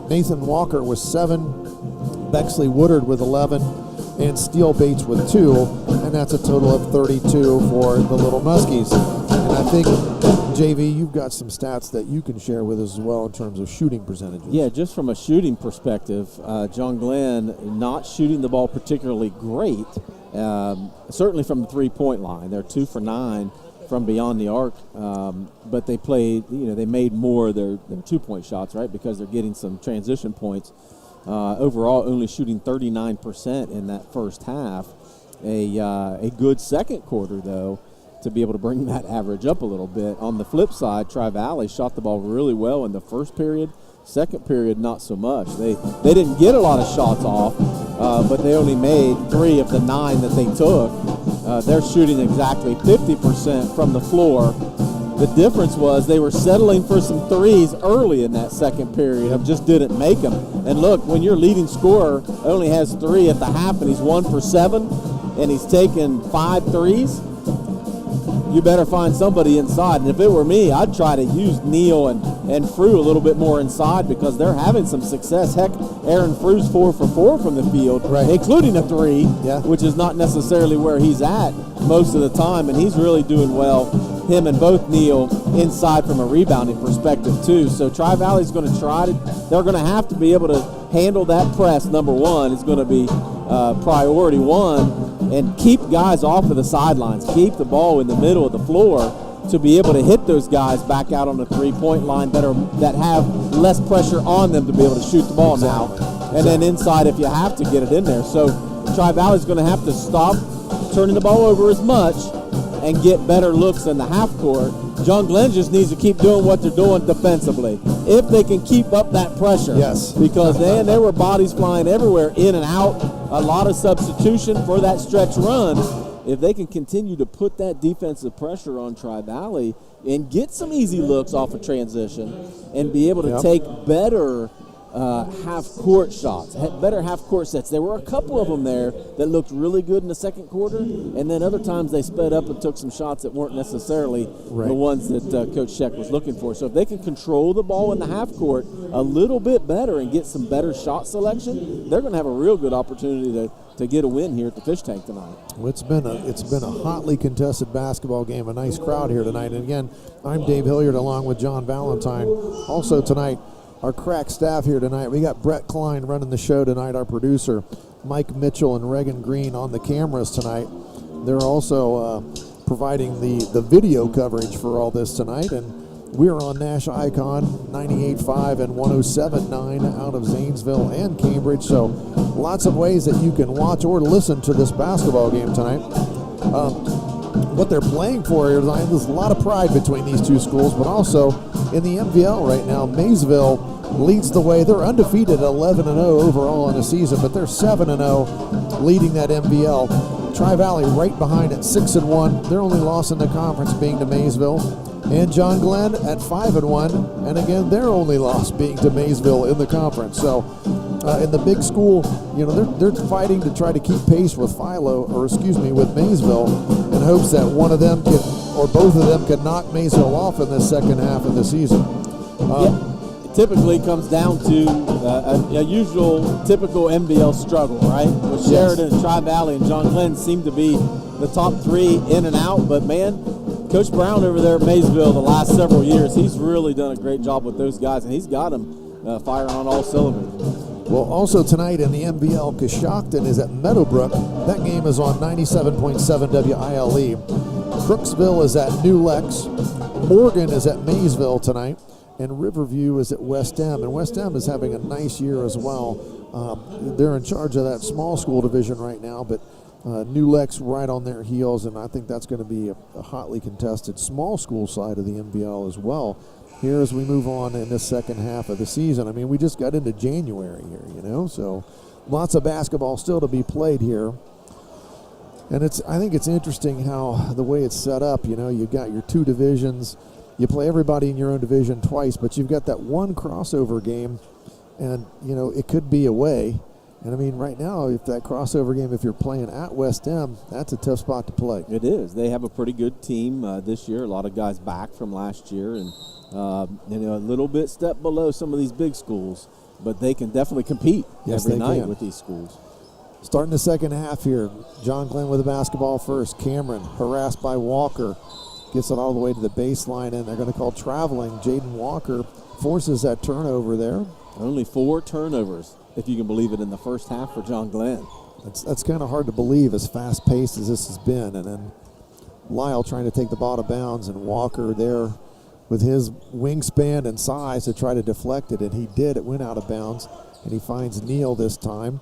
Nathan Walker with 7. Bexley Woodard with 11. And Steele Bates with 2. And that's a total of 32 for the Little Muskies. And I think, JV, you've got some stats that you can share with us as well in terms of shooting percentages. Yeah, just from a shooting perspective, John Glenn not shooting the ball particularly great, certainly from the three-point line. They're 2 for 9 from beyond the arc, but they made more of their 2-point shots, right, because they're getting some transition points. Overall, only shooting 39% in that first half. A good second quarter, though, to be able to bring that average up a little bit. On the flip side, Tri-Valley shot the ball really well in the first period. Second period, not so much. They didn't get a lot of shots off, but they only made 3 of the 9 that they took. They're shooting exactly 50% from the floor. The difference was they were settling for some threes early in that second period and just didn't make them. And look, when your leading scorer only has 3 at the half and he's 1 for 7 and he's taken 5 threes, you better find somebody inside. And if it were me, I'd try to use Neal and Frew a little bit more inside because they're having some success. Heck, Aaron Frew's 4 for 4 from the field, including a 3, which is not necessarily where he's at most of the time, and he's really doing well. Him and both Neal inside from a rebounding perspective too. So Tri-Valley's going to they're going to have to be able to handle that press. Number one is going to be priority one, and keep guys off of the sidelines. Keep the ball in the middle of the floor to be able to hit those guys back out on the three-point line that have less pressure on them to be able to shoot the ball now. And then inside if you have to get it in there. So Tri-Valley's going to have to stop turning the ball over as much and get better looks in the half court. John Glenn just needs to keep doing what they're doing defensively. If they can keep up that pressure. Yes. Because there were bodies flying everywhere, in and out, a lot of substitution for that stretch run. If they can continue to put that defensive pressure on Tri-Valley and get some easy looks off of transition and be able to take better half-court shots, better half-court sets. There were a couple of them there that looked really good in the second quarter, and then other times they sped up and took some shots that weren't necessarily the ones that Coach Sheck was looking for. So if they can control the ball in the half-court a little bit better and get some better shot selection, they're going to have a real good opportunity to get a win here at the Fish Tank tonight. Well, it's been a hotly contested basketball game, a nice crowd here tonight. And again, I'm Dave Hilliard along with John Valentine. Also tonight, our crack staff here tonight. We got Brett Klein running the show tonight, our producer, Mike Mitchell and Reagan Green on the cameras tonight. They're also providing the video coverage for all this tonight. And we're on NASH Icon 98.5 and 107.9 out of Zanesville and Cambridge. So lots of ways that you can watch or listen to this basketball game tonight. What they're playing for here tonight, there's a lot of pride between these two schools, but also in the MVL right now, Maysville leads the way. They're undefeated 11-0 overall in the season, but they're 7-0 leading that MVL. Tri-Valley right behind at 6-1. Their only loss in the conference being to Maysville. And John Glenn at 5-1, and again, their only loss being to Maysville in the conference. So in the big school, they're fighting to try to keep pace with with Maysville in hopes that one of them or both of them can knock Maysville off in the second half of the season. It typically comes down to a usual typical MBL struggle, right? With Sheridan and Tri-Valley and John Glenn seem to be the top 3 in and out, but man, Coach Brown over there at Maysville the last several years, he's really done a great job with those guys, and he's got them firing on all cylinders. Well, also tonight in the MVL, Coshocton is at Meadowbrook. That game is on 97.7 WILE. Crooksville is at New Lex. Morgan is at Maysville tonight. And Riverview is at West End. And West End is having a nice year as well. They're in charge of that small school division right now, but New Lex right on their heels, and I think that's going to be a hotly contested small school side of the MVL as well. Here as we move on in the second half of the season. I mean, we just got into January here, you know, so lots of basketball still to be played here. And I think it's interesting how the way it's set up, you know, you've got your two divisions. You play everybody in your own division twice, but you've got that one crossover game, and, you know, it could be away. And, I mean, right now, if that crossover game, if you're playing at West End, that's a tough spot to play. It is. They have a pretty good team this year. A lot of guys back from last year, and, you know, a little bit step below some of these big schools, but they can definitely compete every night with these schools. Starting the second half here, John Glenn with the basketball first. Cameron harassed by Walker. Gets it all the way to the baseline, and they're going to call traveling. Jaden Walker forces that turnover there. Only 4 turnovers, if you can believe it, in the first half for John Glenn. That's kind of hard to believe as fast-paced as this has been. And then Lyle trying to take the ball out of bounds, and Walker there with his wingspan and size to try to deflect it, and he did. It went out of bounds, and he finds Neal this time.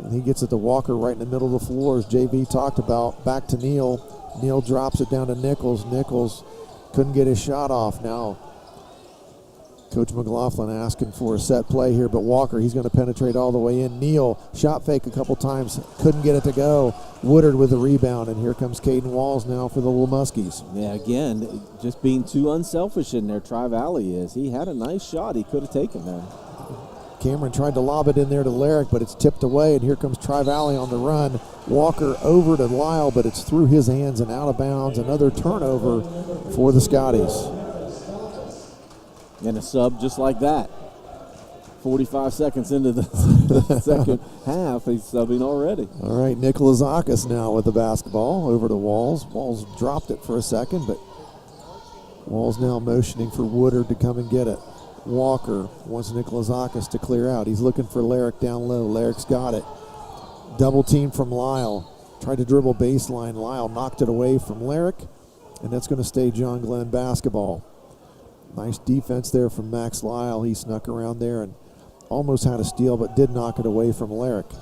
And he gets it to Walker right in the middle of the floor, as JB talked about. Back to Neal. Neal drops it down to Nichols. Nichols couldn't get his shot off. Now Coach McLaughlin asking for a set play here, but Walker, he's going to penetrate all the way in. Neal, shot fake a couple times, couldn't get it to go. Woodard with the rebound, and here comes Caden Walls now for the little Muskies. Yeah, again, just being too unselfish in there, Tri-Valley is. He had a nice shot he could have taken there. Cameron tried to lob it in there to Larrick, but it's tipped away, and here comes Tri-Valley on the run. Walker over to Lyle, but it's through his hands and out of bounds. Another turnover for the Scotties. And a sub just like that. 45 seconds into the second half, he's subbing already. All right, Nikolazakis now with the basketball over to Walls. Walls dropped it for a second, but Walls now motioning for Woodard to come and get it. Walker wants Nikolazakis to clear out. He's looking for Larrick down low. Larrick's got it. Double team from Lyle. Tried to dribble baseline. Lyle knocked it away from Larrick, and that's going to stay John Glenn basketball. Nice defense there from Max Lyle. He snuck around there and almost had a steal, but did knock it away from Larrick.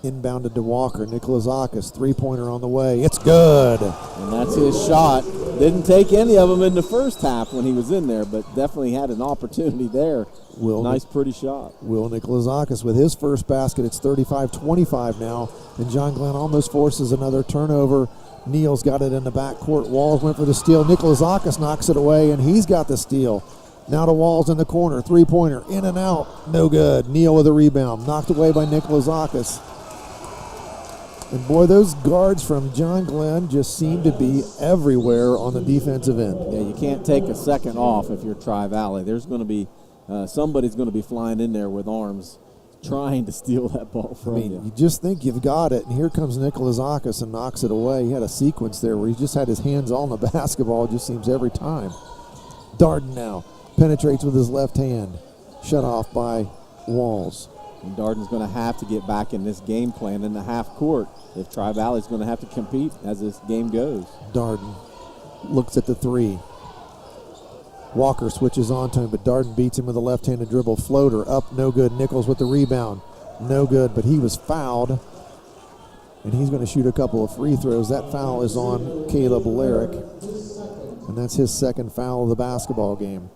Inbounded to Walker. Nikolazakis, three-pointer on the way. It's good. And that's his shot. Didn't take any of them in the first half when he was in there, but definitely had an opportunity there. Nice, pretty shot. Will Nikolazakis with his first basket. It's 35-25 now, and John Glenn almost forces another turnover. Neal's got it in the backcourt. Walls went for the steal. Nikolazakis knocks it away, and he's got the steal. Now to Walls in the corner. Three-pointer. In and out. No good. Neal with a rebound. Knocked away by Nikolazakis. And, boy, those guards from John Glenn just seem to be everywhere on the defensive end. Yeah, you can't take a second off if you're Tri-Valley. There's going to be somebody's going to be flying in there with arms trying to steal that ball from you. You just think you've got it, and here comes Nikolazakis and knocks it away. He had a sequence there where he just had his hands on the basketball, it just seems every time. Darden now penetrates with his left hand. Shut off by Walls. And Darden's going to have to get back in this game plan in the half court if Tri-Valley's going to have to compete as this game goes. Darden looks at the three. Walker switches on to him, but Darden beats him with a left-handed dribble. Floater up, no good. Nichols with the rebound. No good, but he was fouled. And he's going to shoot a couple of free throws. That foul is on Caleb Larrick. And that's his second foul of the basketball game.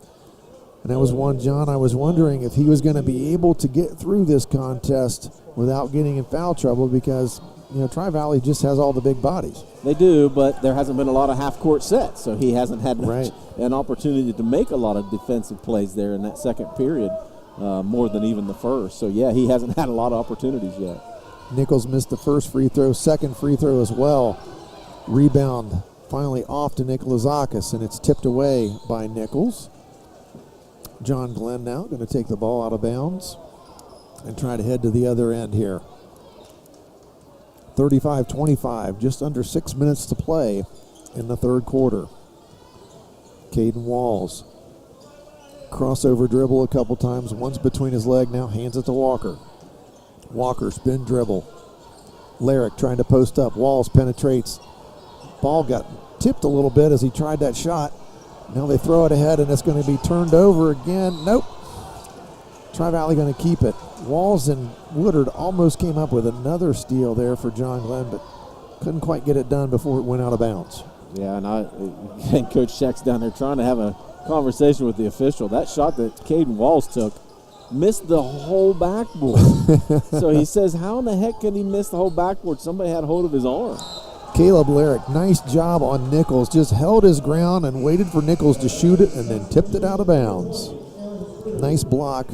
And that was one, John, I was wondering if he was going to be able to get through this contest without getting in foul trouble because, you know, Tri-Valley just has all the big bodies. They do, but there hasn't been a lot of half-court sets, so he hasn't had an opportunity to make a lot of defensive plays there in that second period, more than even the first. So, yeah, he hasn't had a lot of opportunities yet. Nichols missed the first free throw, second free throw as well. Rebound finally off to Nikolazakis, and it's tipped away by Nichols. John Glenn now going to take the ball out of bounds and try to head to the other end here. 35-25, just under 6 minutes to play in the third quarter. Caden Walls. Crossover dribble a couple times. Once between his leg, now hands it to Walker. Walker, spin dribble. Lyric trying to post up. Walls penetrates. Ball got tipped a little bit as he tried that shot. Now they throw it ahead, and it's going to be turned over again. Nope. Tri-Valley going to keep it. Walls and Woodard almost came up with another steal there for John Glenn, but couldn't quite get it done before it went out of bounds. Yeah, and Coach Scheck's down there trying to have a conversation with the official. That shot that Caden Walls took missed the whole backboard. So he says, how in the heck can he miss the whole backboard? Somebody had hold of his arm. Caleb Lyric, nice job on Nichols. Just held his ground and waited for Nichols to shoot it and then tipped it out of bounds. Nice block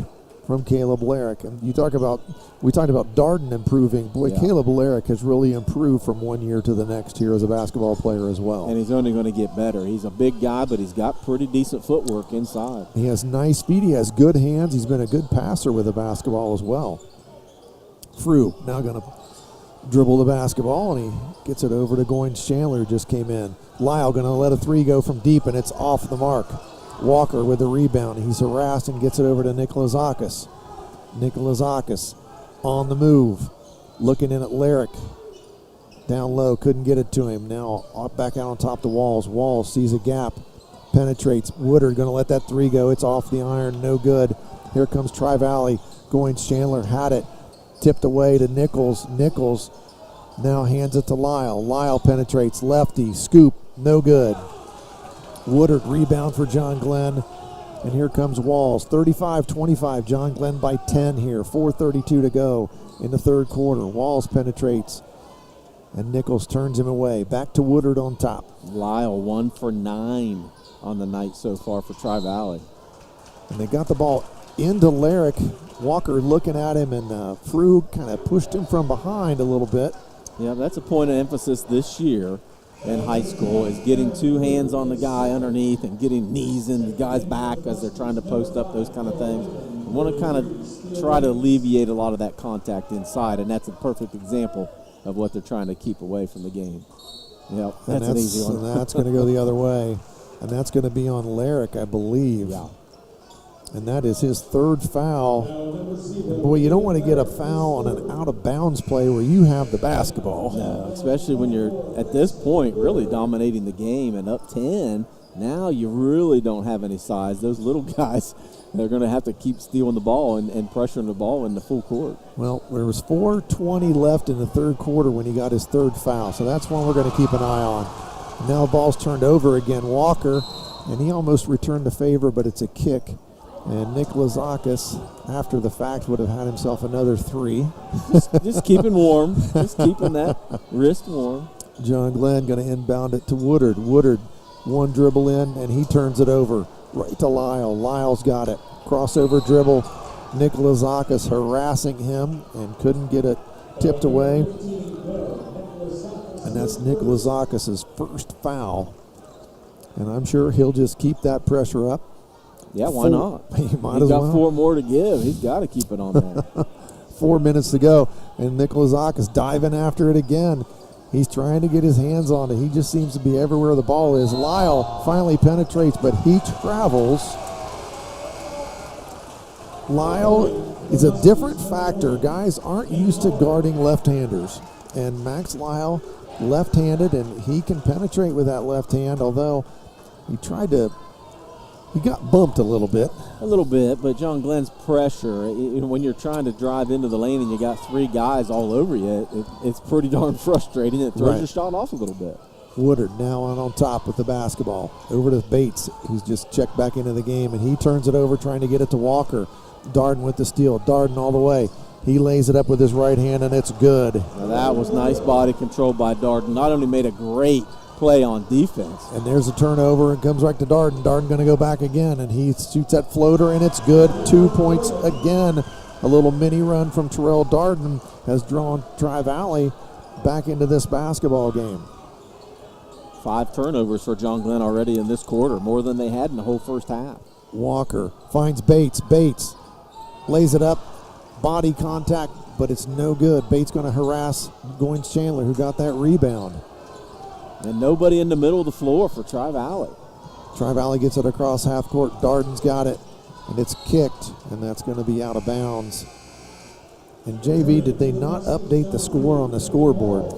from Caleb Lyric. And we talked about Darden improving. Boy, yeah. Caleb Lyric has really improved from one year to the next here as a basketball player as well. And he's only going to get better. He's a big guy, but he's got pretty decent footwork inside. He has nice speed. He has good hands. He's been a good passer with the basketball as well. Frew now going to dribble the basketball, and he gets it over to Goins Chandler, who just came in. Lyle going to let a three go from deep, and it's off the mark. Walker with the rebound. He's harassed and gets it over to Nikolazakis. Nikolazakis on the move, looking in at Lyric. Down low, couldn't get it to him. Now back out on top the Walls. Walls sees a gap, penetrates. Woodard going to let that three go. It's off the iron, no good. Here comes Tri-Valley. Goins Chandler had it. Tipped away to Nichols. Nichols now hands it to Lyle. Lyle penetrates. Lefty. Scoop. No good. Woodard rebound for John Glenn. And here comes Walls. 35-25. John Glenn by 10 here. 4:32 to go in the third quarter. Walls penetrates. And Nichols turns him away. Back to Woodard on top. Lyle 1 for 9 on the night so far for Tri-Valley. And they got the ball into Lyric. Walker looking at him, and Frew kind of pushed him from behind a little bit. Yeah, that's a point of emphasis this year in high school, is getting two hands on the guy underneath and getting knees in the guy's back as they're trying to post up, those kind of things. You want to kind of try to alleviate a lot of that contact inside, and that's a perfect example of what they're trying to keep away from the game. Yep, that's an easy one. And that's going to go the other way, and that's going to be on Lyric, I believe. Yeah. And that is his third foul. And boy, you don't want to get a foul on an out-of-bounds play where you have the basketball. No, especially when you're, at this point, really dominating the game and up 10. Now you really don't have any size. Those little guys, they're going to have to keep stealing the ball and pressuring the ball in the full court. Well, there was 4:20 left in the third quarter when he got his third foul, so that's one we're going to keep an eye on. And now the ball's turned over again. Walker, and he almost returned the favor, but it's a kick. And Nikolazakis, after the fact, would have had himself another three. Just keeping warm. Just keeping that wrist warm. John Glenn going to inbound it to Woodard. Woodard, one dribble in, and he turns it over right to Lyle. Lyle's got it. Crossover dribble. Nikolazakis harassing him and couldn't get it tipped away. And that's Nikolazakis' first foul. And I'm sure he'll just keep that pressure up. Yeah, why not? He's got 4 more to give. He's got to keep it on there. 4 minutes to go, and Nikolazakis diving after it again. He's trying to get his hands on it. He just seems to be everywhere the ball is. Lyle finally penetrates, but he travels. Lyle is a different factor. Guys aren't used to guarding left-handers, and Max Lyle, left-handed, and he can penetrate with that left hand, although he got bumped a little bit. A little bit, but John Glenn's pressure, when you're trying to drive into the lane and you got 3 guys all over you, it's pretty darn frustrating. It throws your shot off a little bit. Woodard now on top with the basketball. Over to Bates, who's just checked back into the game, and he turns it over trying to get it to Walker. Darden with the steal. Darden all the way. He lays it up with his right hand, and it's good. Now that was nice body control by Darden. Not only made a great play on defense. And there's a turnover and comes right to Darden. Darden going to go back again, and he shoots that floater, and it's good. 2 points again. A little mini run from Terrell Darden has drawn Tri-Valley back into this basketball game. 5 turnovers for John Glenn already in this quarter, more than they had in the whole first half. Walker finds Bates. Bates lays it up. Body contact, but it's no good. Bates going to harass Goins Chandler, who got that rebound. And nobody in the middle of the floor for Tri-Valley. Tri-Valley gets it across half court. Darden's got it, and it's kicked, and that's going to be out of bounds. And JV, did they not update the score on the scoreboard?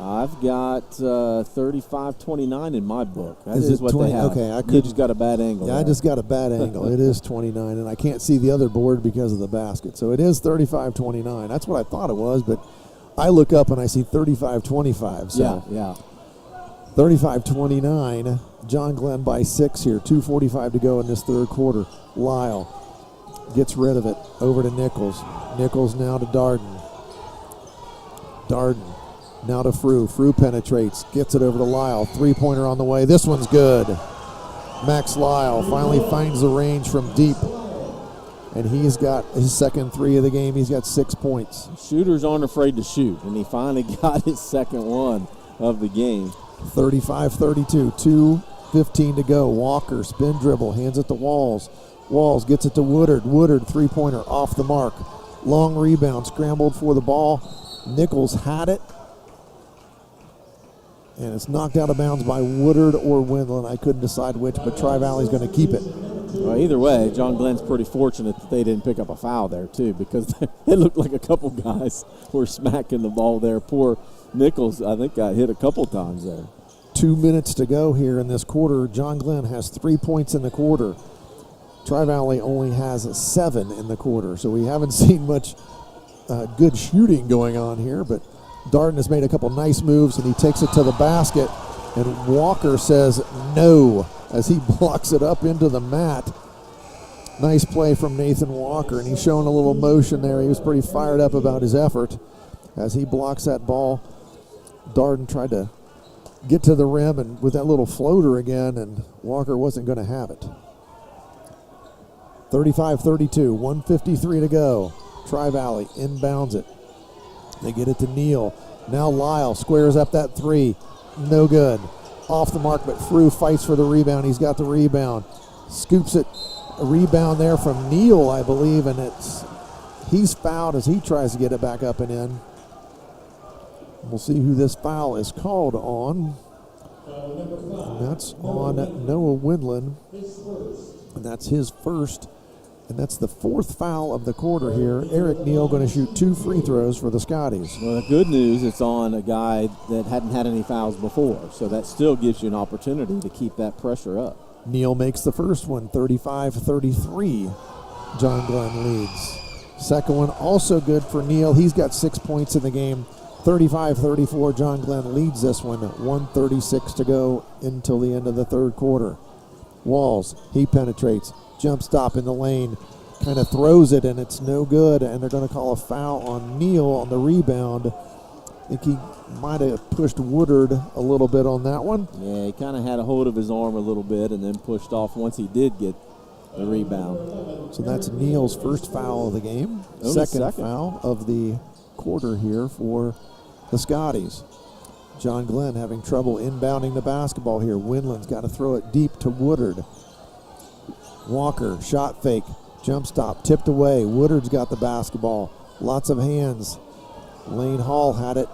I've got 35-29 in my book. That is what 20? they have. Okay, you just got a bad angle. Yeah, there. I just got a bad angle. It is 29, and I can't see the other board because of the basket. So it is 35-29. That's what I thought it was, but I look up and I see 35-25. So yeah. 35-29. John Glenn by 6 here. 2:45 to go in this third quarter. Lyle gets rid of it. Over to Nichols. Nichols now to Darden. Darden now to Frew. Frew penetrates. Gets it over to Lyle. Three-pointer on the way. This one's good. Max Lyle finally finds the range from deep. And he's got his second three of the game. He's got 6 points. Shooters aren't afraid to shoot, and he finally got his second one of the game. 35-32. 2:15 to go. Walker, spin dribble, hands it to Walls. Walls gets it to Woodard. Woodard, three-pointer, off the mark. Long rebound, scrambled for the ball. Nichols had it. And it's knocked out of bounds by Woodard or Wendland. I couldn't decide which, but Tri-Valley's going to keep it. Well, either way, John Glenn's pretty fortunate that they didn't pick up a foul there, too, because it looked like a couple guys were smacking the ball there. Poor Nichols, I think, got hit a couple times there. 2 minutes to go here in this quarter. John Glenn has 3 points in the quarter. Tri-Valley only has 7 in the quarter, so we haven't seen much good shooting going on here, but Darden has made a couple nice moves, and he takes it to the basket, and Walker says no as he blocks it up into the mat. Nice play from Nathan Walker, and he's showing a little motion there. He was pretty fired up about his effort as he blocks that ball. Darden tried to get to the rim and with that little floater again, and Walker wasn't going to have it. 35-32, 1:53 to go. Tri-Valley inbounds it. They get it to Neal. Now Lyle squares up that three. No good. Off the mark, but Frew fights for the rebound. He's got the rebound. Scoops it. A rebound there from Neal, I believe, and he's fouled as he tries to get it back up and in. We'll see who this foul is called on. And that's on Noah Wendland. And that's his first. And that's the fourth foul of the quarter here. Eric Neal going to shoot 2 free throws for the Scotties. Well, the good news, it's on a guy that hadn't had any fouls before, so that still gives you an opportunity to keep that pressure up. Neal makes the first one, 35-33. John Glenn leads. Second one also good for Neal. He's got 6 points in the game. 35-34. John Glenn leads this one. 1:36 to go until the end of the third quarter. Walls, he penetrates. Jump stop in the lane, kind of throws it, and it's no good, and they're going to call a foul on Neal on the rebound. I think he might have pushed Woodard a little bit on that one. Yeah, he kind of had a hold of his arm a little bit and then pushed off once he did get the rebound. So that's Neal's first foul of the game. Second foul of the quarter here for the Scotties. John Glenn having trouble inbounding the basketball here. Wendland's got to throw it deep to Woodard. Walker, shot fake, jump stop, tipped away. Woodard's got the basketball. Lots of hands. Lane Hall had it.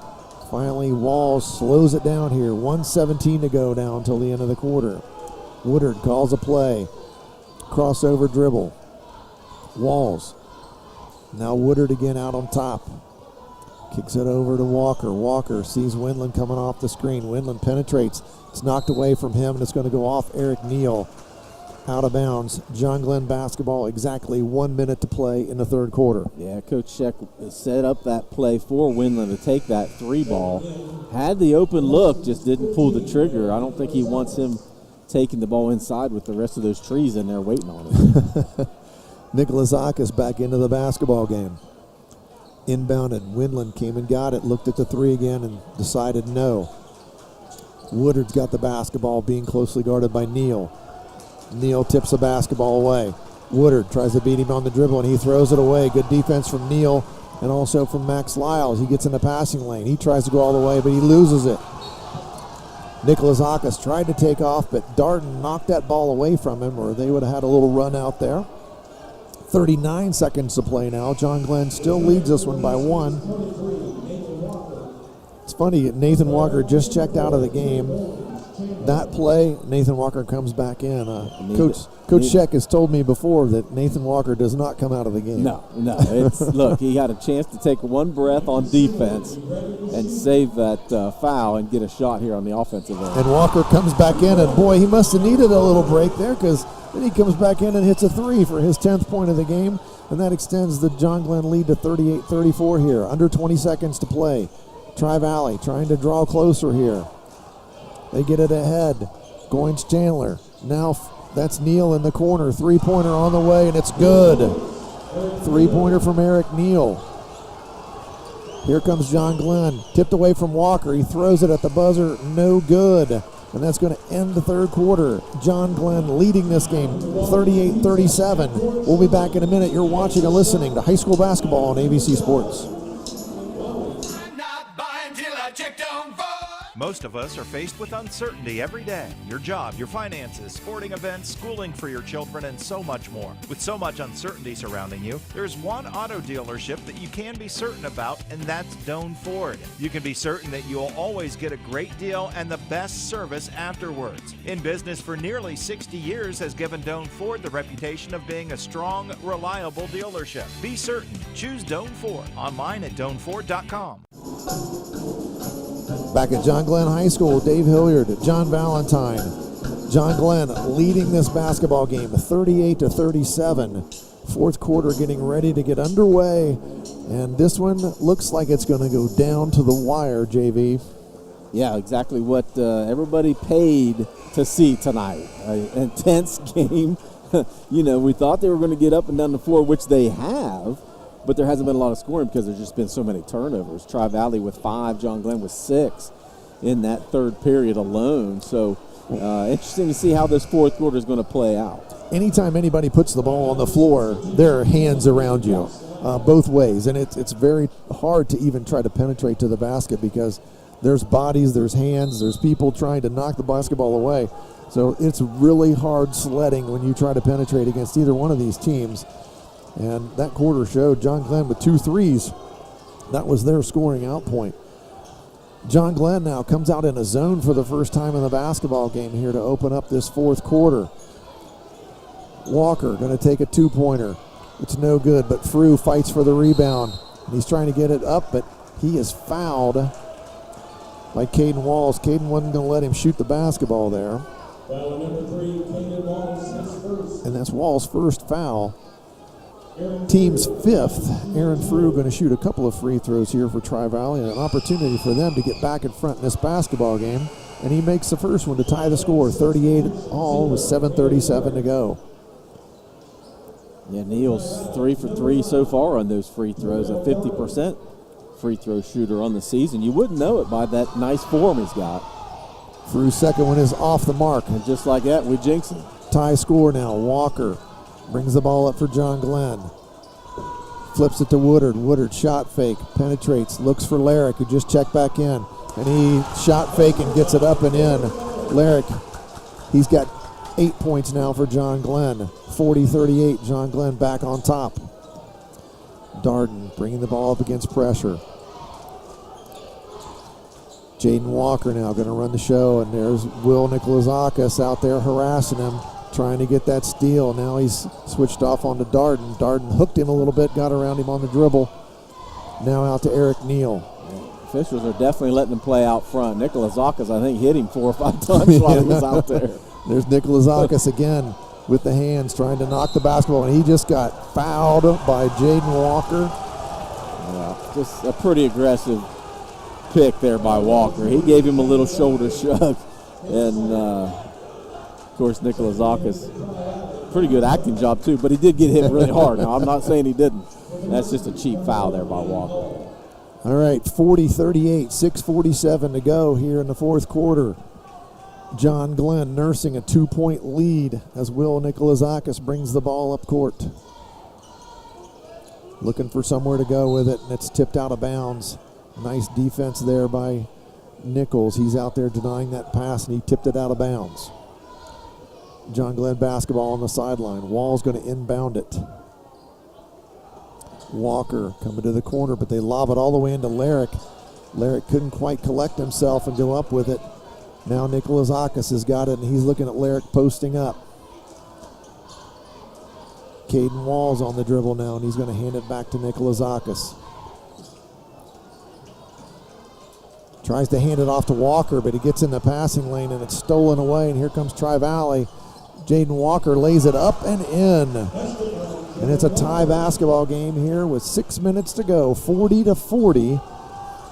Finally, Walls slows it down here. 1:17 to go now until the end of the quarter. Woodard calls a play. Crossover dribble. Walls. Now Woodard again out on top. Kicks it over to Walker. Walker sees Wendland coming off the screen. Wendland penetrates. It's knocked away from him, and it's going to go off Eric Neal. Out of bounds. John Glenn basketball, exactly 1 minute to play in the third quarter. Yeah, Coach Sheck set up that play for Wendland to take that three ball. Had the open look, just didn't pull the trigger. I don't think he wants him taking the ball inside with the rest of those trees in there waiting on him. Nicholas Akis back into the basketball game. Inbounded. Wendland came and got it, looked at the three again and decided no. Woodard's got the basketball, being closely guarded by Neal. Neal tips the basketball away. Woodard tries to beat him on the dribble, and he throws it away. Good defense from Neal and also from Max Lyles. He gets in the passing lane. He tries to go all the way, but he loses it. Nicholas Akis tried to take off, but Darden knocked that ball away from him, or they would have had a little run out there. 39 seconds to play now. John Glenn still leads this one by 1. It's funny, Nathan Walker just checked out of the game. that play, Nathan Walker comes back in. Coach Sheck has told me before that Nathan Walker does not come out of the game. No. Look, he had a chance to take one breath on defense and save that foul and get a shot here on the offensive end. And Walker comes back in, and boy, he must have needed a little break there, because then he comes back in and hits a 3 for his 10th point of the game, and that extends the John Glenn lead to 38-34 here. Under 20 seconds to play. Tri-Valley trying to draw closer here. They get it ahead. Goins Chandler. Now that's Neal in the corner. Three-pointer on the way, and it's good. Three-pointer from Eric Neal. Here comes John Glenn. Tipped away from Walker. He throws it at the buzzer. No good. And that's going to end the third quarter. John Glenn leading this game 38-37. We'll be back in a minute. You're watching and listening to high school basketball on AVC Sports. Most of us are faced with uncertainty every day. Your job, your finances, sporting events, schooling for your children, and so much more. With so much uncertainty surrounding you, there's one auto dealership that you can be certain about, and that's Doan Ford. You can be certain that you'll always get a great deal and the best service afterwards. In business for nearly 60 years has given Doan Ford the reputation of being a strong, reliable dealership. Be certain. Choose Doan Ford. Online at doanford.com. Back at John Glenn High School, Dave Hilliard, John Valentine. John Glenn leading this basketball game 38-37. Fourth quarter getting ready to get underway. And this one looks like it's going to go down to the wire, JV. Yeah, exactly what everybody paid to see tonight. An intense game. We thought they were going to get up and down the floor, which they have. But there hasn't been a lot of scoring because there's just been so many turnovers. Tri-Valley with 5, John Glenn with 6 in that third period alone. So interesting to see how this fourth quarter is going to play out. Anytime anybody puts the ball on the floor, there are hands around you both ways. And it's very hard to even try to penetrate to the basket because there's bodies, there's hands, there's people trying to knock the basketball away. So it's really hard sledding when you try to penetrate against either one of these teams. And that quarter showed John Glenn with 2 threes. That was their scoring out point. John Glenn now comes out in a zone for the first time in the basketball game here to open up this fourth quarter. Walker going to take a 2-pointer. It's no good, but Frew fights for the rebound. And he's trying to get it up, but he is fouled by Caden Walls. Caden wasn't going to let him shoot the basketball there. Foul number 3, Caden Walls, his first. And that's Walls' first foul. Team's 5th. Aaron Frew going to shoot a couple of free throws here for Tri-Valley, and an opportunity for them to get back in front in this basketball game. And he makes the first one to tie the score, 38 all with 7:37 to go. Yeah, Neal's 3 for 3 so far on those free throws, a 50% free throw shooter on the season. You wouldn't know it by that nice form he's got. Frew's second one is off the mark. And just like that, we jinx him. Tie score now. Walker brings the ball up for John Glenn. Flips it to Woodard. Woodard shot fake, penetrates, looks for Larrick, who just checked back in. And he shot fake and gets it up and in. Larrick, he's got 8 points now for John Glenn. 40-38, John Glenn back on top. Darden bringing the ball up against pressure. Jaden Walker now going to run the show, and there's Will Nikolazakis out there harassing him, trying to get that steal. Now he's switched off onto Darden. Darden hooked him a little bit, got around him on the dribble. Now out to Eric Neal. Officials are definitely letting him play out front. Nikolazakis, I think, hit him 4 or 5 times while he was out there. There's Nikolazakis again with the hands, trying to knock the basketball, and he just got fouled by Jaden Walker. Yeah, just a pretty aggressive pick there by Walker. He gave him a little shoulder shrug, and of course Nikolazakis, pretty good acting job too, but he did get hit really hard. Now I'm not saying he didn't. That's just a cheap foul there by Walker. All right, 40-38, 6:47 to go here in the fourth quarter. John Glenn nursing a 2-point lead as Will Nikolazakis brings the ball up court. Looking for somewhere to go with it, and it's tipped out of bounds. Nice defense there by Nichols. He's out there denying that pass, and he tipped it out of bounds. John Glenn basketball on the sideline. Wall's going to inbound it. Walker coming to the corner, but they lob it all the way into Larrick. Larrick couldn't quite collect himself and go up with it. Now Nikolazakis has got it, and he's looking at Lyric posting up. Caden Walls on the dribble now, and he's going to hand it back to Nikolazakis. Tries to hand it off to Walker, but he gets in the passing lane, and it's stolen away, and here comes Tri-Valley. Jaden Walker lays it up and in. And it's a tie basketball game here with 6 minutes to go, 40-40.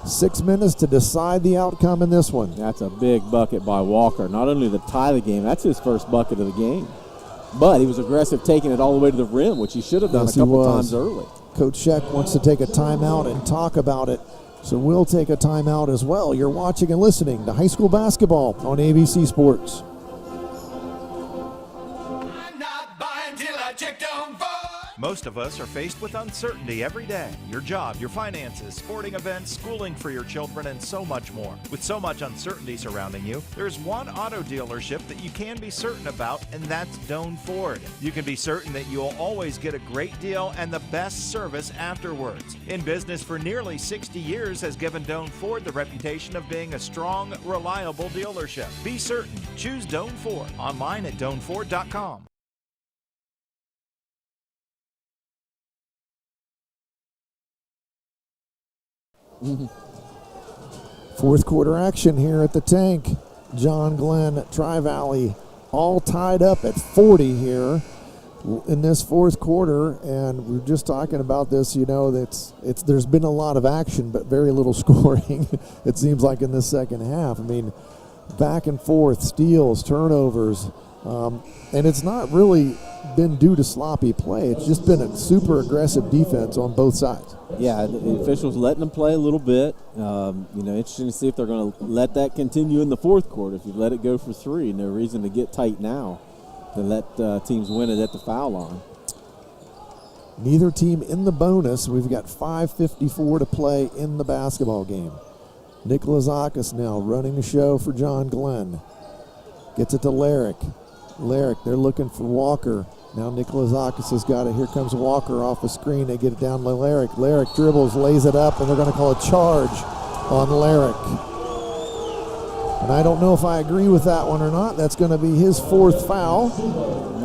6 minutes to decide the outcome in this one. That's a big bucket by Walker. Not only to tie the game, that's his first bucket of the game. But he was aggressive taking it all the way to the rim, which he should have done a couple times early. Coach Scheck wants to take a timeout and talk about it. So we'll take a timeout as well. You're watching and listening to high school basketball on AVC Sports. Most of us are faced with uncertainty every day. Your job, your finances, sporting events, schooling for your children, and so much more. With so much uncertainty surrounding you, there's one auto dealership that you can be certain about, and that's Doan Ford. You can be certain that you'll always get a great deal and the best service afterwards. In business for nearly 60 years has given Doan Ford the reputation of being a strong, reliable dealership. Be certain. Choose Doan Ford. Online at DoanFord.com. Fourth quarter action here at the Tank. John Glenn, Tri-Valley, all tied up at 40 here in this fourth quarter, and we're just talking about this. You know, there's been a lot of action, but very little scoring. It seems like in the second half. I mean, back and forth, steals, turnovers, and it's not really been due to sloppy play. It's just been a super aggressive defense on both sides. Yeah, the officials letting them play a little bit. Interesting to see if they're going to let that continue in the fourth quarter. If you let it go for three, no reason to get tight now to let teams win it at the foul line. Neither team in the bonus. We've got 5:54 to play in the basketball game. Nikolazakis now running the show for John Glenn. Gets it to Lyric. Lyric, they're looking for Walker. Now Nikolazakis has got it. Here comes Walker off the screen. They get it down to Lyric. Lyric dribbles, lays it up, and they're going to call a charge on Lyric. And I don't know if I agree with that one or not. That's going to be his fourth foul.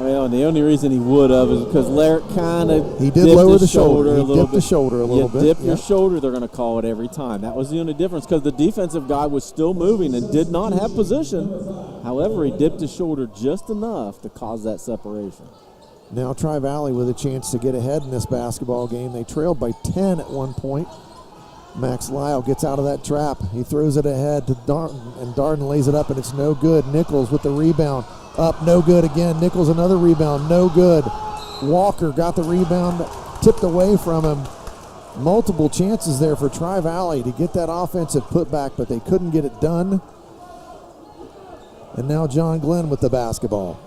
Well, and the only reason he would have is because Lyric kind of did lower the shoulder. He dipped the shoulder a little bit. You dip your shoulder, they're going to call it every time. That was the only difference because the defensive guy was still moving and did not have position. However, he dipped his shoulder just enough to cause that separation. Now Tri-Valley with a chance to get ahead in this basketball game. They trailed by 10 at one point. Max Lyle gets out of that trap. He throws it ahead to Darden, and Darden lays it up, and it's no good. Nichols with the rebound. Up, no good again. Nichols another rebound, no good. Walker got the rebound, tipped away from him. Multiple chances there for Tri-Valley to get that offensive putback, but they couldn't get it done. And now John Glenn with the basketball.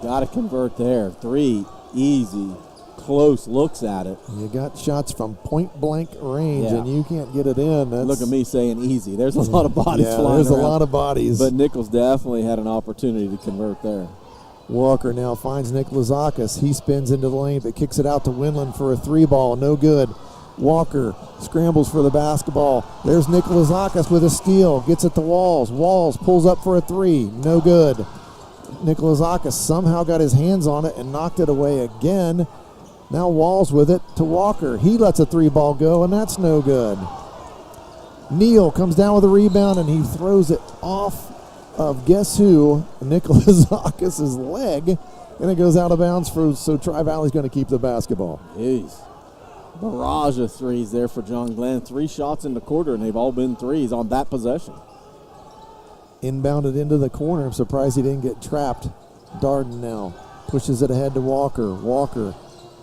Got to convert there. Three, easy, close looks at it. You got shots from point-blank range, and you can't get it in. Look at me saying easy. There's a lot of bodies flying there's around. a lot of bodies. But Nichols definitely had an opportunity to convert there. Walker now finds Nikolazakis. He spins into the lane, but kicks it out to Winland for a three ball. No good. Walker scrambles for the basketball. There's Nikolazakis with a steal. Gets it to Walls. Walls pulls up for a three. No good. Nikolazakis somehow got his hands on it and knocked it away again. Now Walls with it to Walker. He lets a three ball go, and that's no good. Neal comes down with a rebound, and he throws it off of guess who? Nikolazakis' leg, and it goes out of bounds so Tri-Valley's going to keep the basketball. Jeez. Barrage of threes there for John Glenn. 3 shots in the quarter, and they've all been threes on that possession. Inbounded into the corner. I'm surprised he didn't get trapped. Darden now pushes it ahead to Walker. Walker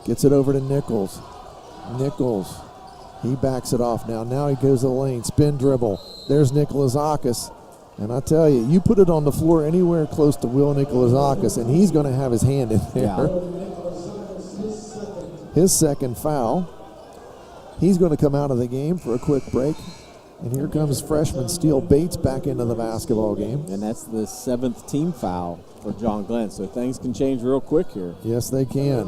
gets it over to Nichols. Nichols, he backs it off now. Now he goes to the lane. Spin dribble. There's Nikolazakis. And I tell you, you put it on the floor anywhere close to Will Nikolazakis, and he's going to have his hand in there. Yeah. His second foul. He's going to come out of the game for a quick break. And here comes freshman Steele Bates back into the basketball game. And that's the 7th team foul for John Glenn, so things can change real quick here. Yes, they can.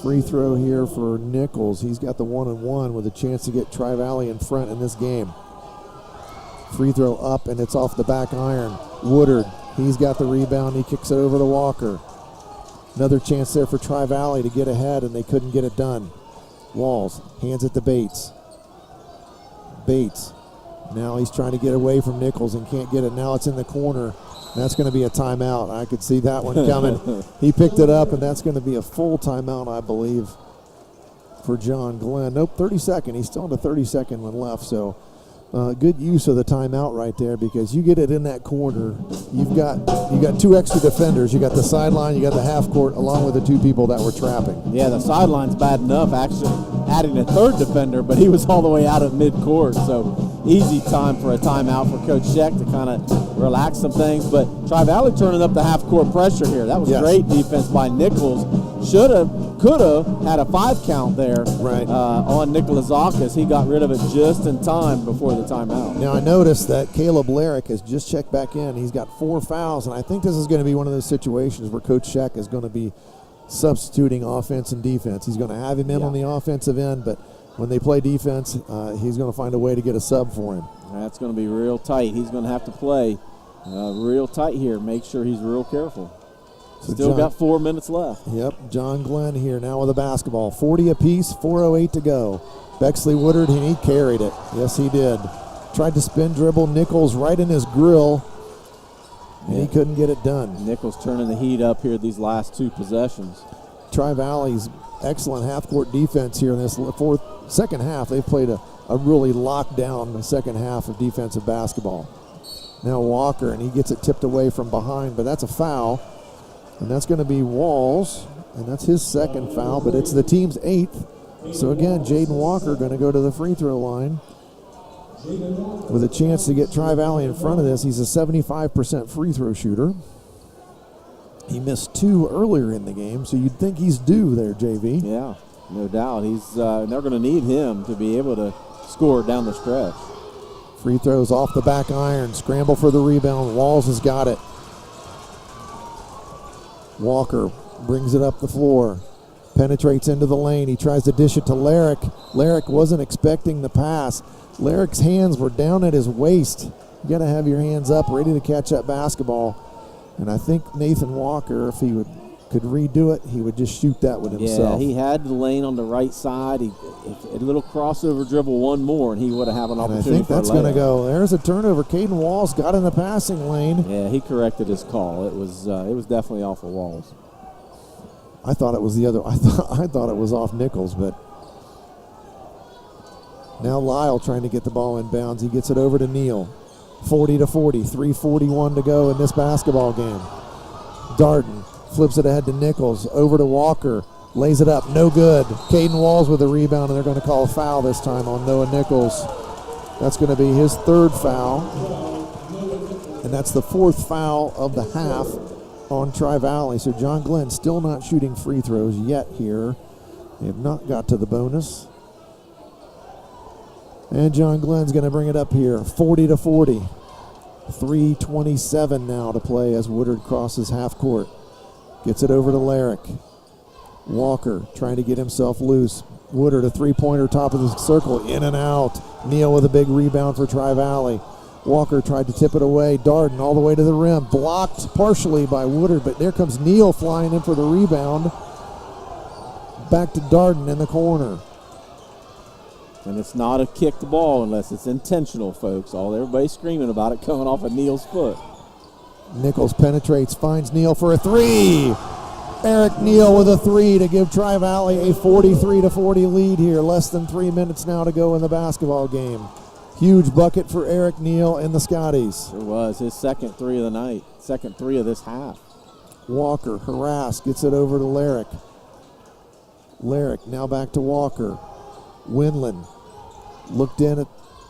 Free throw here for Nichols. He's got the 1-and-1 with a chance to get Tri-Valley in front in this game. Free throw up, and it's off the back iron. Woodard, he's got the rebound. He kicks it over to Walker. Another chance there for Tri-Valley to get ahead, and they couldn't get it done. Walls hands it to Bates. Bates. Now he's trying to get away from Nichols and can't get it. Now it's in the corner. That's going to be a timeout. I could see that one coming. He picked it up, and that's going to be a full timeout, I believe, for John Glenn. Nope, 30-second. He's still on the 30-second one left, so good use of the timeout right there, because you get it in that corner. You got two extra defenders. You got the sideline, you got the half court, along with the two people that were trapping. Yeah, the sideline's bad enough, actually adding a third defender, but he was all the way out of midcourt, so easy time for a timeout for Coach Scheck to kind of relax some things. But Tri-Valley turning up the half-court pressure here. That was great defense by Nichols. Could have had a 5 count there on Nicholas Akas. He got rid of it just in time before the timeout. Now I noticed that Caleb Larrick has just checked back in. He's got 4 fouls, and I think this is going to be one of those situations where Coach Scheck is going to be substituting offense and defense. He's going to have him in on the offensive end, but when they play defense, he's going to find a way to get a sub for him. That's going to be real tight. He's going to have to play real tight here. Make sure he's real careful. So Still got 4 minutes left. Yep, John Glenn here now with a basketball. 40 apiece, 4:08 to go. Bexley Woodard, he carried it. Yes, he did. Tried to spin dribble Nichols right in his grill, and he couldn't get it done. Nichols turning the heat up here these last 2 possessions. Tri-Valley's excellent half-court defense here in this second half. They've played a really locked down second half of defensive basketball. Now Walker, and he gets it tipped away from behind, but that's a foul. And that's going to be Walls, and that's his second foul, but it's the team's 8th. So again, Jaden Walker going to go to the free throw line with a chance to get Tri-Valley in front of this. He's a 75% free throw shooter. He missed 2 earlier in the game, so you'd think he's due there, JV. Yeah, no doubt. They're going to need him to be able to score down the stretch. Free throws off the back iron. Scramble for the rebound. Walls has got it. Walker brings it up the floor. Penetrates into the lane. He tries to dish it to Larrick. Larrick wasn't expecting the pass. Larrick's hands were down at his waist. You got to have your hands up, ready to catch that basketball. And I think Nathan Walker, if he could redo it, he would just shoot that with himself. Yeah, he had the lane on the right side. A little crossover dribble one more, and he would have an opportunity. I think that's going to go. There's a turnover. Caden Walls got in the passing lane. Yeah, he corrected his call. It was definitely off of Walls. I thought it was the other. I thought it was off Nichols, but now Lyle trying to get the ball in bounds. He gets it over to Neal. 40-40, 3:41 to go in this basketball game. Darden flips it ahead to Nichols, over to Walker, lays it up, no good. Caden Walls with a rebound, and they're going to call a foul this time on Noah Nichols. That's going to be his 3rd foul, and that's the 4th foul of the half on Tri-Valley. So John Glenn still not shooting free throws yet here. They have not got to the bonus. And John Glenn's going to bring it up here, 40-40. 3:27 now to play as Woodard crosses half court. Gets it over to Larrick. Walker trying to get himself loose. Woodard, a 3-pointer, top of the circle, in and out. Neal with a big rebound for Tri-Valley. Walker tried to tip it away. Darden all the way to the rim. Blocked partially by Woodard, but there comes Neal flying in for the rebound. Back to Darden in the corner. And it's not a kicked ball unless it's intentional, folks. Everybody's screaming about it coming off of Neal's foot. Nichols penetrates, finds Neal for a 3. Eric Neal with a 3 to give Tri-Valley a 43-40 lead here. Less than 3 minutes now to go in the basketball game. Huge bucket for Eric Neal and the Scotties. It was his second 3 of the night, second 3 of this half. Walker harassed, gets it over to Larrick. Larrick now back to Walker. Winland looked in at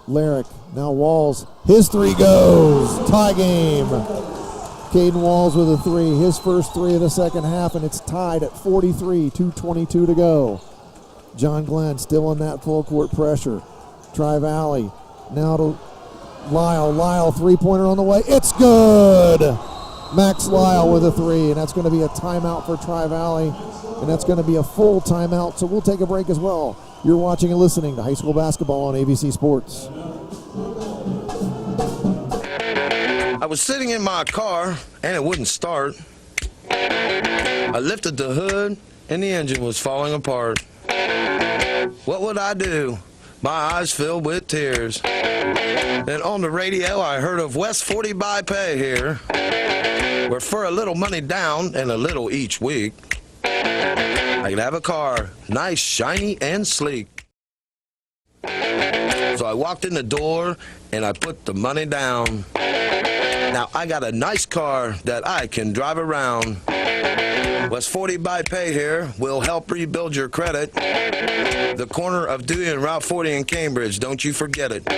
Larrick. Now Walls. His 3 goes. Tie game. Caden Walls with a 3. His first 3 of the second half, and it's tied at 43. 2:22 to go. John Glenn still in that full court pressure. Tri-Valley now to Lyle. Lyle 3-pointer on the way. It's good. Max Lyle with a 3, and that's going to be a timeout for Tri-Valley, and that's going to be a full timeout, so we'll take a break as well. You're watching and listening to high school basketball on AVC Sports. was sitting in my car, and it wouldn't start. I lifted the hood, and the engine was falling apart. What would I do? My eyes filled with tears. Then on the radio, I heard of West 40 by Pay here, where for a little money down and a little each week, I could have a car, nice, shiny, and sleek. So I walked in the door, and I put the money down. Now I got a nice car that I can drive around. West 40 by Pay here will help rebuild your credit. The corner of Dewey and Route 40 in Cambridge, don't you forget it.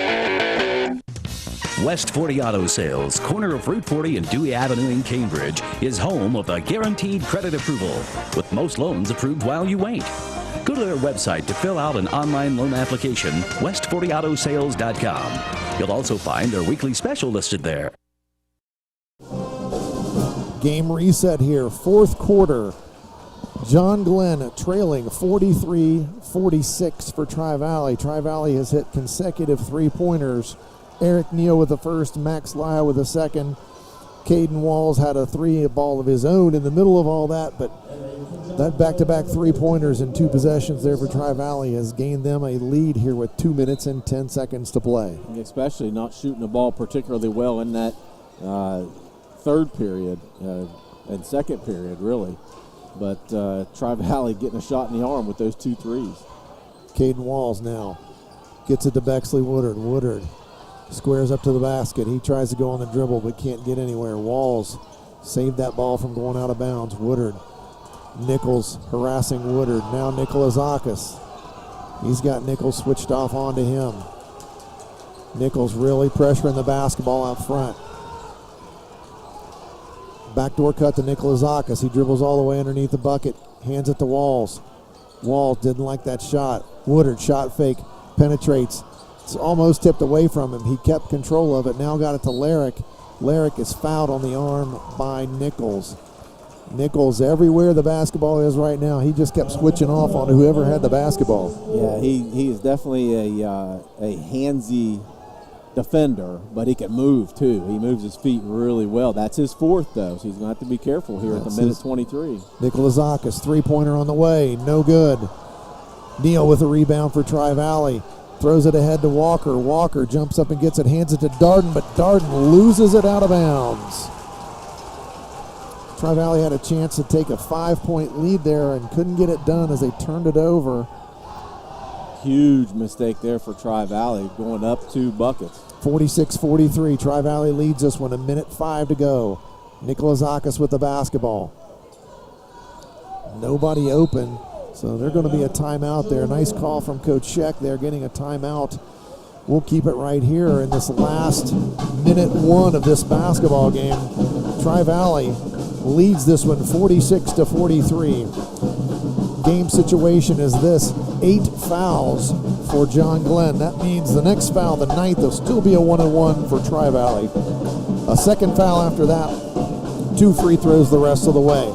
West 40 Auto Sales, corner of Route 40 and Dewey Avenue in Cambridge, is home of the guaranteed credit approval, with most loans approved while you wait. Go to their website to fill out an online loan application, west40autosales.com. You'll also find their weekly special listed there. Game reset here, fourth quarter. John Glenn trailing 43-46 for Tri-Valley. Tri-Valley has hit consecutive three-pointers. Eric Neal with the first, Max Lyle with the second. Caden Walls had a ball of his own in the middle of all that, but that back-to-back three-pointers in two possessions there for Tri-Valley has gained them a lead here with 2 minutes and 10 seconds to play. Especially not shooting the ball particularly well in that third period and second period, really. But Tri-Valley getting a shot in the arm with those 2 threes. Caden Walls now gets it to Bexley Woodard. Woodard squares up to the basket. He tries to go on the dribble but can't get anywhere. Walls saved that ball from going out of bounds. Woodard. Nichols harassing Woodard. Now Nikolazakis. He's got Nichols switched off onto him. Nichols really pressuring the basketball out front. Backdoor cut to Nikolazakis. He dribbles all the way underneath the bucket. Hands it to Walls. Walls didn't like that shot. Woodard shot fake. Penetrates. It's almost tipped away from him. He kept control of it. Now got it to Larrick. Larrick is fouled on the arm by Nichols. Nichols, everywhere the basketball is right now, he just kept switching off on whoever had the basketball. Yeah, he is definitely a handsy defender, but he can move too. He moves his feet really well. That's his fourth, though, so he's going to have to be careful here at the minute 23. Nikolazakis, three-pointer on the way. No good. Neal with a rebound for Tri-Valley. Throws it ahead to Walker. Walker jumps up and gets it, hands it to Darden, but Darden loses it out of bounds. Tri-Valley had a chance to take a 5-point lead there and couldn't get it done as they turned it over. Huge mistake there for Tri-Valley, going up 2 buckets. 46-43. Tri-Valley leads this one, 1:05 to go. Nikolazakis with the basketball. Nobody open, so they're going to be a timeout there. Nice call from Coach Sheck there, getting a timeout. We'll keep it right here in this last minute 1 of this basketball game. Tri-Valley leads this one 46-43. Game situation is this: 8 fouls for John Glenn. That means the next foul, the 9th, will still be a 1-on-1 for Tri-Valley. A second foul after that, 2 free throws the rest of the way.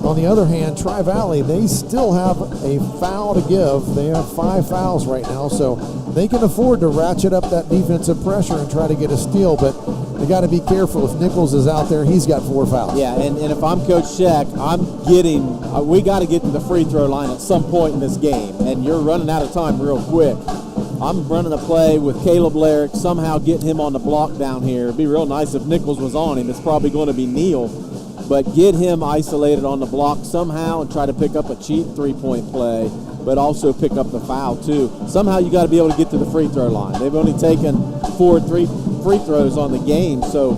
On the other hand, Tri-Valley, they still have a foul to give. They have 5 fouls right now, so they can afford to ratchet up that defensive pressure and try to get a steal, but they got to be careful. If Nichols is out there, he's got 4 fouls. Yeah, and if I'm Coach Sheck, we got to get to the free throw line at some point in this game, and you're running out of time real quick. I'm running a play with Caleb Larrick, somehow getting him on the block down here. It'd be real nice if Nichols was on him. It's probably going to be Neal, but get him isolated on the block somehow and try to pick up a cheap 3-point play, but also pick up the foul too. Somehow you got to be able to get to the free throw line. They've only taken 4 free throws on the game, so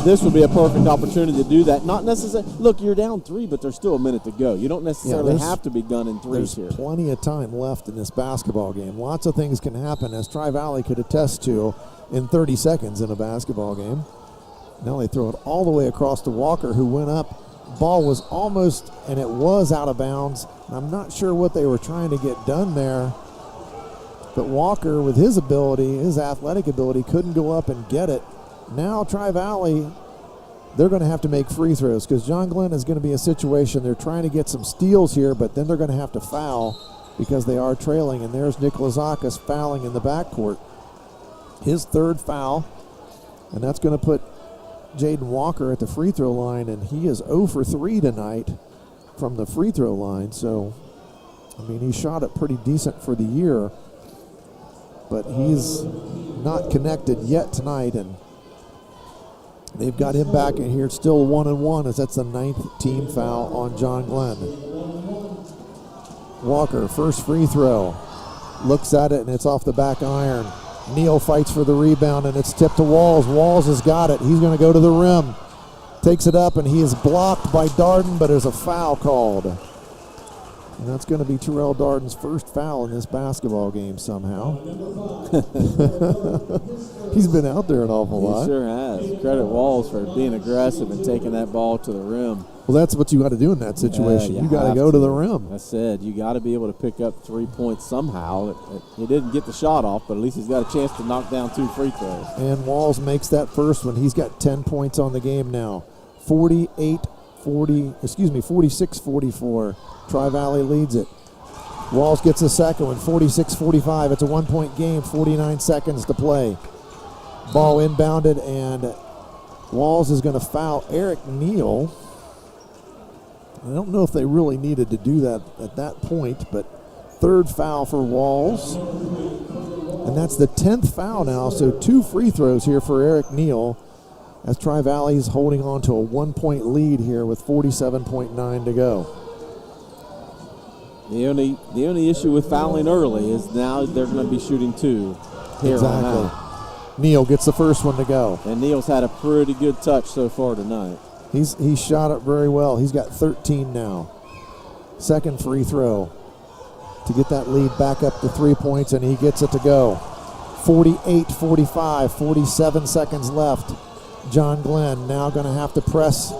this would be a perfect opportunity to do that. Not necessarily, look, you're down 3, but there's still a minute to go. You don't necessarily have to be gunning threes here. There's plenty of time left in this basketball game. Lots of things can happen, as Tri-Valley could attest to, in 30 seconds in a basketball game. Now they throw it all the way across to Walker, who went up. Ball was almost, and it was out of bounds. I'm not sure what they were trying to get done there. But Walker, with his ability, his athletic ability, couldn't go up and get it. Now Tri-Valley, they're going to have to make free throws, because John Glenn is going to be a situation. They're trying to get some steals here, but then they're going to have to foul because they are trailing. And there's Nikolazakis fouling in the backcourt. His 3rd foul. And that's going to put Jaden Walker at the free throw line, and he is 0 for 3 tonight from the free throw line. So, I mean, he shot it pretty decent for the year, but he's not connected yet tonight, and they've got him back in here. It's still 1-1 as that's the 9th team foul on John Glenn. Walker, first free throw, looks at it, and it's off the back iron. Neal fights for the rebound, and it's tipped to Walls. Walls has got it. He's going to go to the rim. Takes it up, and he is blocked by Darden, but there's a foul called. And that's going to be Terrell Darden's first foul in this basketball game somehow. He's been out there an awful lot. He sure has. Credit Walls for being aggressive and taking that ball to the rim. Well, that's what you got to do in that situation. You got to go to the rim. I said, you got to be able to pick up 3 points somehow. He didn't get the shot off, but at least he's got a chance to knock down 2 free throws. And Walls makes that first one. He's got 10 points on the game now. 46-44. Tri-Valley leads it. Walls gets a second one, 46-45. It's a 1-point game, 49 seconds to play. Ball inbounded, and Walls is going to foul Eric Neal. I don't know if they really needed to do that at that point, but third foul for Walls. And that's the 10th foul now, so 2 free throws here for Eric Neal as Tri-Valley is holding on to a 1-point lead here with 47.9 to go. The only issue with fouling early is now they're going to be shooting 2 here on out. Neal gets the first one to go. And Neal's had a pretty good touch so far tonight. He's shot it very well. He's got 13 now. Second free throw to get that lead back up to 3 points, and he gets it to go. 48-45, 47 seconds left. John Glenn now going to have to press,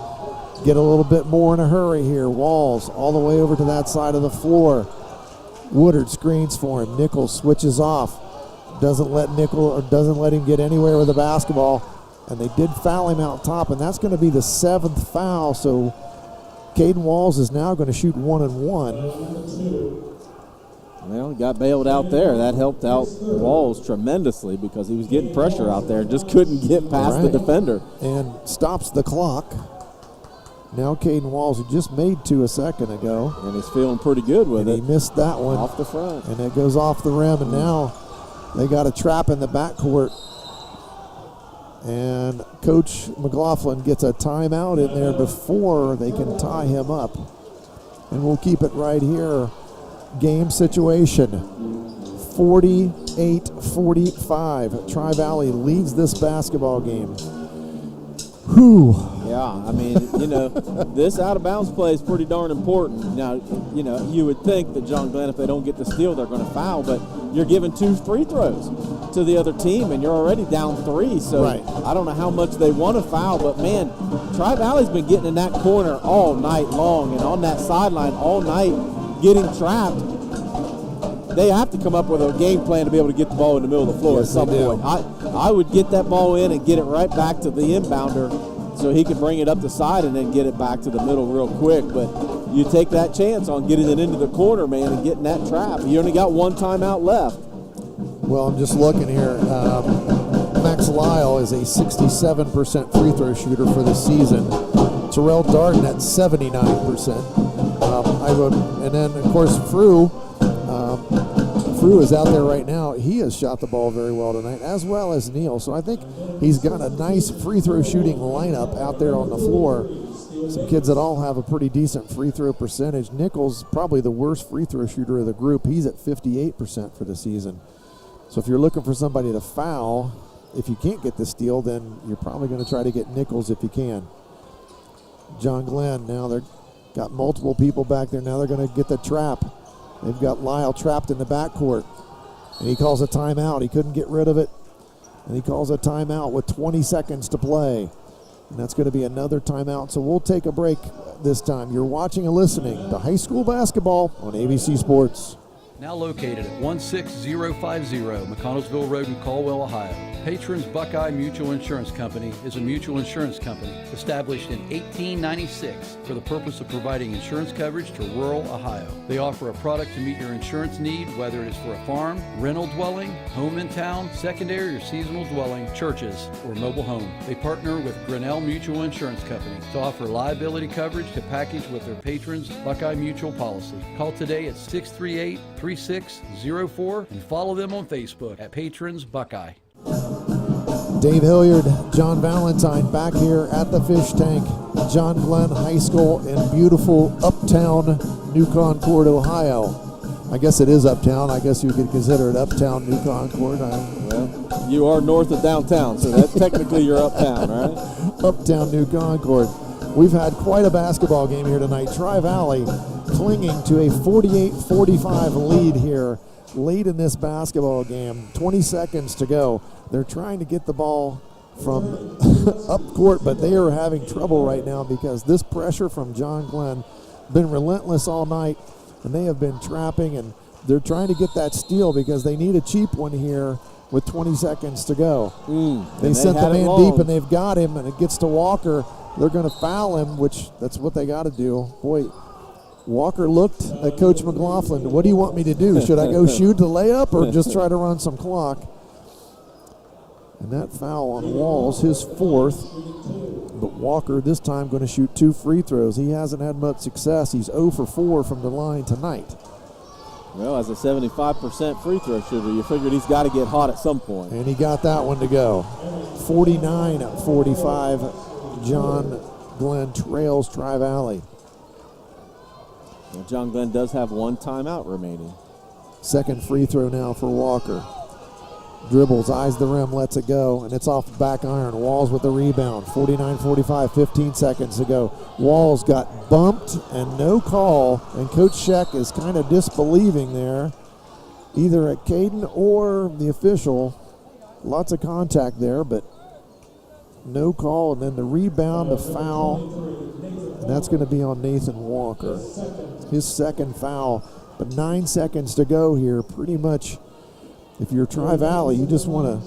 get a little bit more in a hurry here. Walls all the way over to that side of the floor. Woodard screens for him. Nichols switches off. Doesn't let him get anywhere with the basketball. And they did foul him out top, and that's going to be the 7th foul. So Caden Walls is now going to shoot 1-1. Well, he got bailed out there. That helped out Walls tremendously because he was getting pressure out there and just couldn't get past the defender. And stops the clock. Now Caden Walls, who just made 2 a second ago. And he's feeling pretty good with it. He missed that one. Off the front. And it goes off the rim, and now they got a trap in the backcourt. And Coach McLaughlin gets a timeout in there before they can tie him up. And we'll keep it right here. Game situation, 48-45. Tri-Valley leads this basketball game. Whew. Yeah, I mean, this out-of-bounds play is pretty darn important. Now, you would think that John Glenn, if they don't get the steal, they're going to foul, but you're giving 2 free throws to the other team, and you're already down 3, so I don't know how much they want to foul, but, man, Tri-Valley's been getting in that corner all night long and on that sideline all night getting trapped. They have to come up with a game plan to be able to get the ball in the middle of the floor at some point. I would get that ball in and get it right back to the inbounder so he could bring it up the side and then get it back to the middle real quick. But you take that chance on getting it into the corner, man, and getting that trap. You only got 1 timeout left. Well, I'm just looking here. Max Lyle is a 67% free throw shooter for the season. Terrell Darden at 79%. And then, of course, Frew is out there right now. He has shot the ball very well tonight, as well as Neal. So I think he's got a nice free throw shooting lineup out there on the floor. Some kids that all have a pretty decent free throw percentage. Nichols, probably the worst free throw shooter of the group. He's at 58% for the season. So if you're looking for somebody to foul, if you can't get the steal, then you're probably going to try to get Nichols if you can. John Glenn, now they've got multiple people back there. Now they're going to get the trap. They've got Lyle trapped in the backcourt. And he calls a timeout. He couldn't get rid of it. And he calls a timeout with 20 seconds to play. And that's going to be another timeout. So we'll take a break this time. You're watching and listening to high school basketball on AVC Sports. Now located at 16050 McConnellsville Road in Caldwell, Ohio. Patrons Buckeye Mutual Insurance Company is a mutual insurance company established in 1896 for the purpose of providing insurance coverage to rural Ohio. They offer a product to meet your insurance need, whether it is for a farm, rental dwelling, home in town, secondary or seasonal dwelling, churches, or mobile home. They partner with Grinnell Mutual Insurance Company to offer liability coverage to package with their Patrons Buckeye Mutual policy. Call today at 638-3604 and follow them on Facebook at Patrons Buckeye. Dave Hilliard, John Valentine back here at the Fish Tank, John Glenn High School in beautiful uptown New Concord, Ohio. I guess it is uptown. I guess you could consider it uptown New Concord. Well, you are north of downtown, so that's technically you're uptown, right? Uptown New Concord. We've had quite a basketball game here tonight. Tri-Valley clinging to a 48-45 lead here late in this basketball game. 20 seconds to go. They're trying to get the ball from up court, but they are having trouble right now because this pressure from John Glenn been relentless all night, and they have been trapping, and they're trying to get that steal because they need a cheap one here with 20 seconds to go. They sent the man deep, and they've got him, and it gets to Walker. They're going to foul him, which that's what they got to do. Boy, Walker looked at Coach McLaughlin. What do you want me to do? Should I go shoot the layup or just try to run some clock? And that foul on Walls, his fourth. But Walker this time going to shoot 2 free throws. He hasn't had much success. He's 0 for 4 from the line tonight. Well, as a 75% free throw shooter, you figured he's got to get hot at some point. And he got that one to go. 49-45. John Glenn trails Tri-Valley. Well, John Glenn does have 1 timeout remaining. Second free throw now for Walker. Dribbles, eyes the rim, lets it go, and it's off the back iron. Walls with the rebound. 49-45, 15 seconds to go. Walls got bumped and no call, and Coach Scheck is kind of disbelieving there, either at Caden or the official. Lots of contact there, but no call, and then the rebound, a foul, and that's going to be on Nathan Walker. His second foul, but 9 seconds to go here. Pretty much, if you're Tri-Valley, you just want to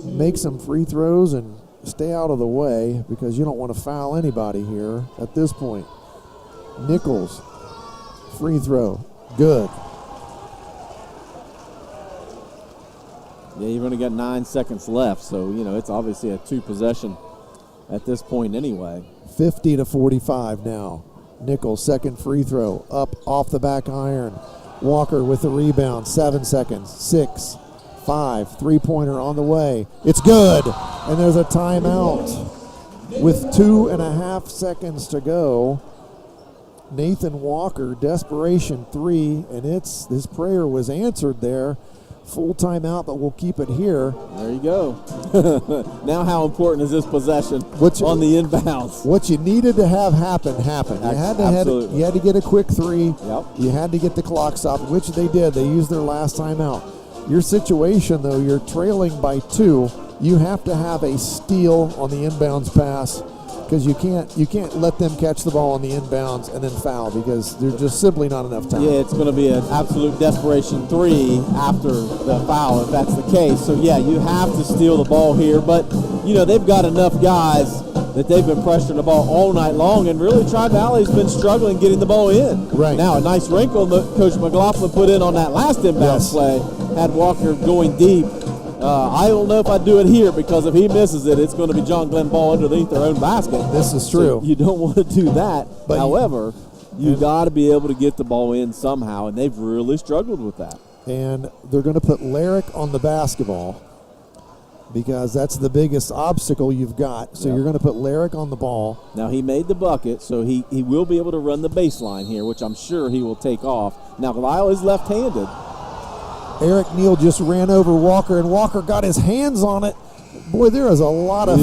make some free throws and stay out of the way because you don't want to foul anybody here at this point. Nichols, free throw, good. Yeah, you've only got 9 seconds left, so, it's obviously a 2-possession at this point anyway. 50-45 now. Nichols, second free throw, up off the back iron. Walker with the rebound, 7 seconds, 6, 5, three-pointer on the way. It's good, and there's a timeout with 2.5 seconds to go. Nathan Walker, desperation 3, and his prayer was answered there. Full timeout, but we'll keep it here. There you go. Now how important is this possession on the inbounds? What you needed to have happen, happened. You had to get a quick 3. Yep. You had to get the clock stopped, which they did. They used their last timeout. Your situation, though, you're trailing by 2. You have to have a steal on the inbounds pass because you can't let them catch the ball on the inbounds and then foul because there's just simply not enough time. Yeah, it's going to be an absolute desperation 3 after the foul if that's the case. So, yeah, you have to steal the ball here. But, they've got enough guys that they've been pressuring the ball all night long, and really Tri-Valley's been struggling getting the ball in. Right. Now, a nice wrinkle that Coach McLaughlin put in on that last inbound play had Walker going deep. I don't know if I do it here because if he misses it, it's going to be John Glenn ball underneath their own basket. This is true. So you don't want to do that. But however, you got to be able to get the ball in somehow, and they've really struggled with that. And they're going to put Larrick on the basketball because that's the biggest obstacle you've got. So you're going to put Larrick on the ball. Now, he made the bucket, so he will be able to run the baseline here, which I'm sure he will take off. Now, Lyle is left-handed. Eric Neal just ran over Walker, and Walker got his hands on it. Boy, there is a lot of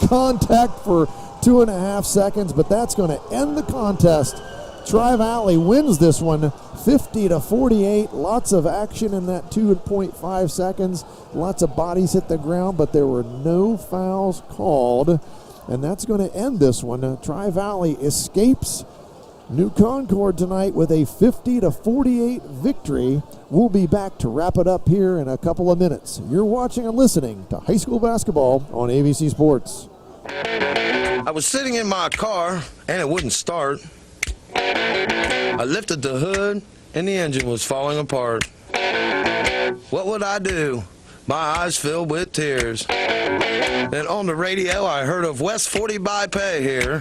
contact for 2.5 seconds, but that's going to end the contest. Tri-Valley wins this one 50-48. Lots of action in that 2.5 seconds. Lots of bodies hit the ground, but there were no fouls called, and that's going to end this one. Tri-Valley escapes New Concord tonight with a 50-48 victory. We'll be back to wrap it up here in a couple of minutes. You're watching and listening to high school basketball on AVC Sports. I was sitting in my car and it wouldn't start. I lifted the hood and the engine was falling apart. What would I do? My eyes filled with tears. Then on the radio I heard of West 40 by Pay here,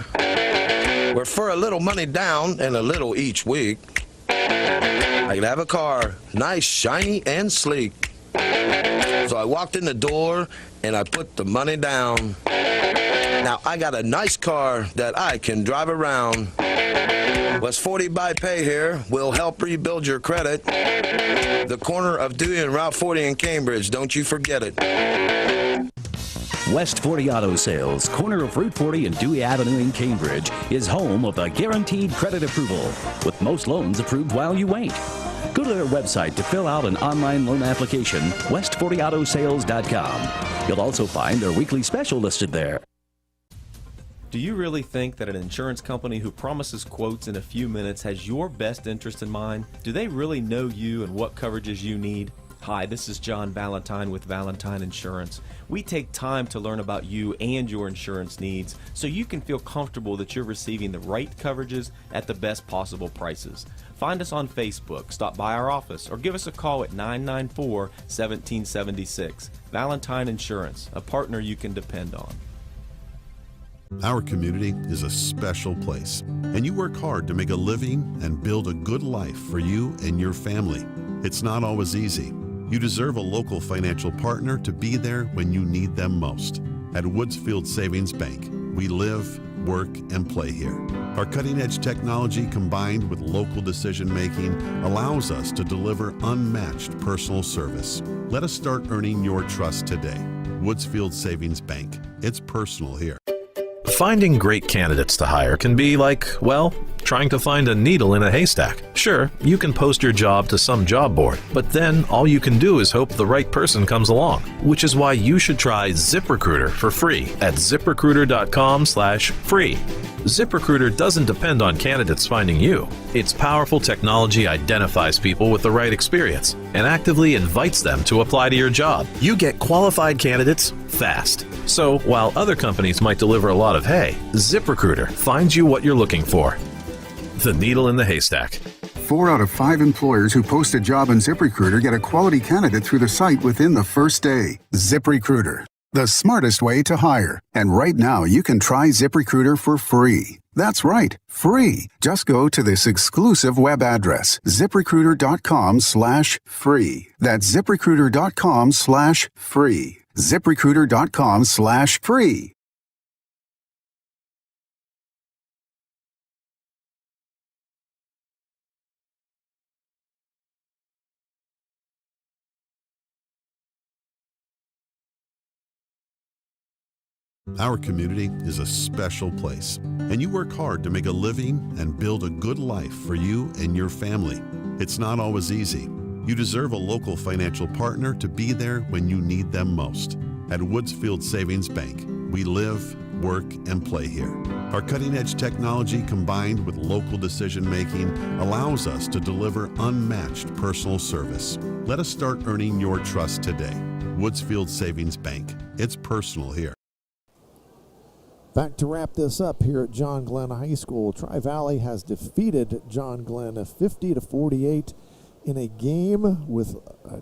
where for a little money down and a little each week, I could have a car, nice, shiny, and sleek. So I walked in the door and I put the money down. Now I got a nice car that I can drive around. West 40 by Pay here will help rebuild your credit. The corner of Dewey and Route 40 in Cambridge, don't you forget it. West 40 Auto Sales, corner of Route 40 and Dewey Avenue in Cambridge, is home of the guaranteed credit approval, with most loans approved while you wait. Go to their website to fill out an online loan application, west40autosales.com. You'll also find their weekly special listed there. Do you really think that an insurance company who promises quotes in a few minutes has your best interest in mind? Do they really know you and what coverages you need? Hi, this is John Valentine with Valentine Insurance. We take time to learn about you and your insurance needs so you can feel comfortable that you're receiving the right coverages at the best possible prices. Find us on Facebook, stop by our office, or give us a call at 994-1776. Valentine Insurance, a partner you can depend on. Our community is a special place, and you work hard to make a living and build a good life for you and your family. It's not always easy. You deserve a local financial partner to be there when you need them most. At Woodsfield Savings Bank, we live, work, and play here. Our cutting-edge technology combined with local decision-making allows us to deliver unmatched personal service. Let us start earning your trust today. Woodsfield Savings Bank. It's personal here. Finding great candidates to hire can be like, well, trying to find a needle in a haystack. Sure, you can post your job to some job board, but then all you can do is hope the right person comes along, which is why you should try ZipRecruiter for free at ZipRecruiter.com/free. ZipRecruiter doesn't depend on candidates finding you. Its powerful technology identifies people with the right experience and actively invites them to apply to your job. You get qualified candidates fast. So while other companies might deliver a lot of hay, ZipRecruiter finds you what you're looking for. The needle in the haystack. 4 out of 5 employers who post a job on ZipRecruiter get a quality candidate through the site within the first day. ZipRecruiter, the smartest way to hire. And right now, you can try ZipRecruiter for free. That's right, free. Just go to this exclusive web address, ZipRecruiter.com/free. That's ZipRecruiter.com/free. ZipRecruiter.com/free. Our community is a special place, and you work hard to make a living and build a good life for you and your family. It's not always easy. You deserve a local financial partner to be there when you need them most. At Woodsfield Savings Bank, we live, work, and play here. Our cutting-edge technology combined with local decision-making allows us to deliver unmatched personal service. Let us start earning your trust today. Woodsfield Savings Bank. It's personal here. Back to wrap this up here at John Glenn High School. Tri-Valley has defeated John Glenn 50-48 in a game with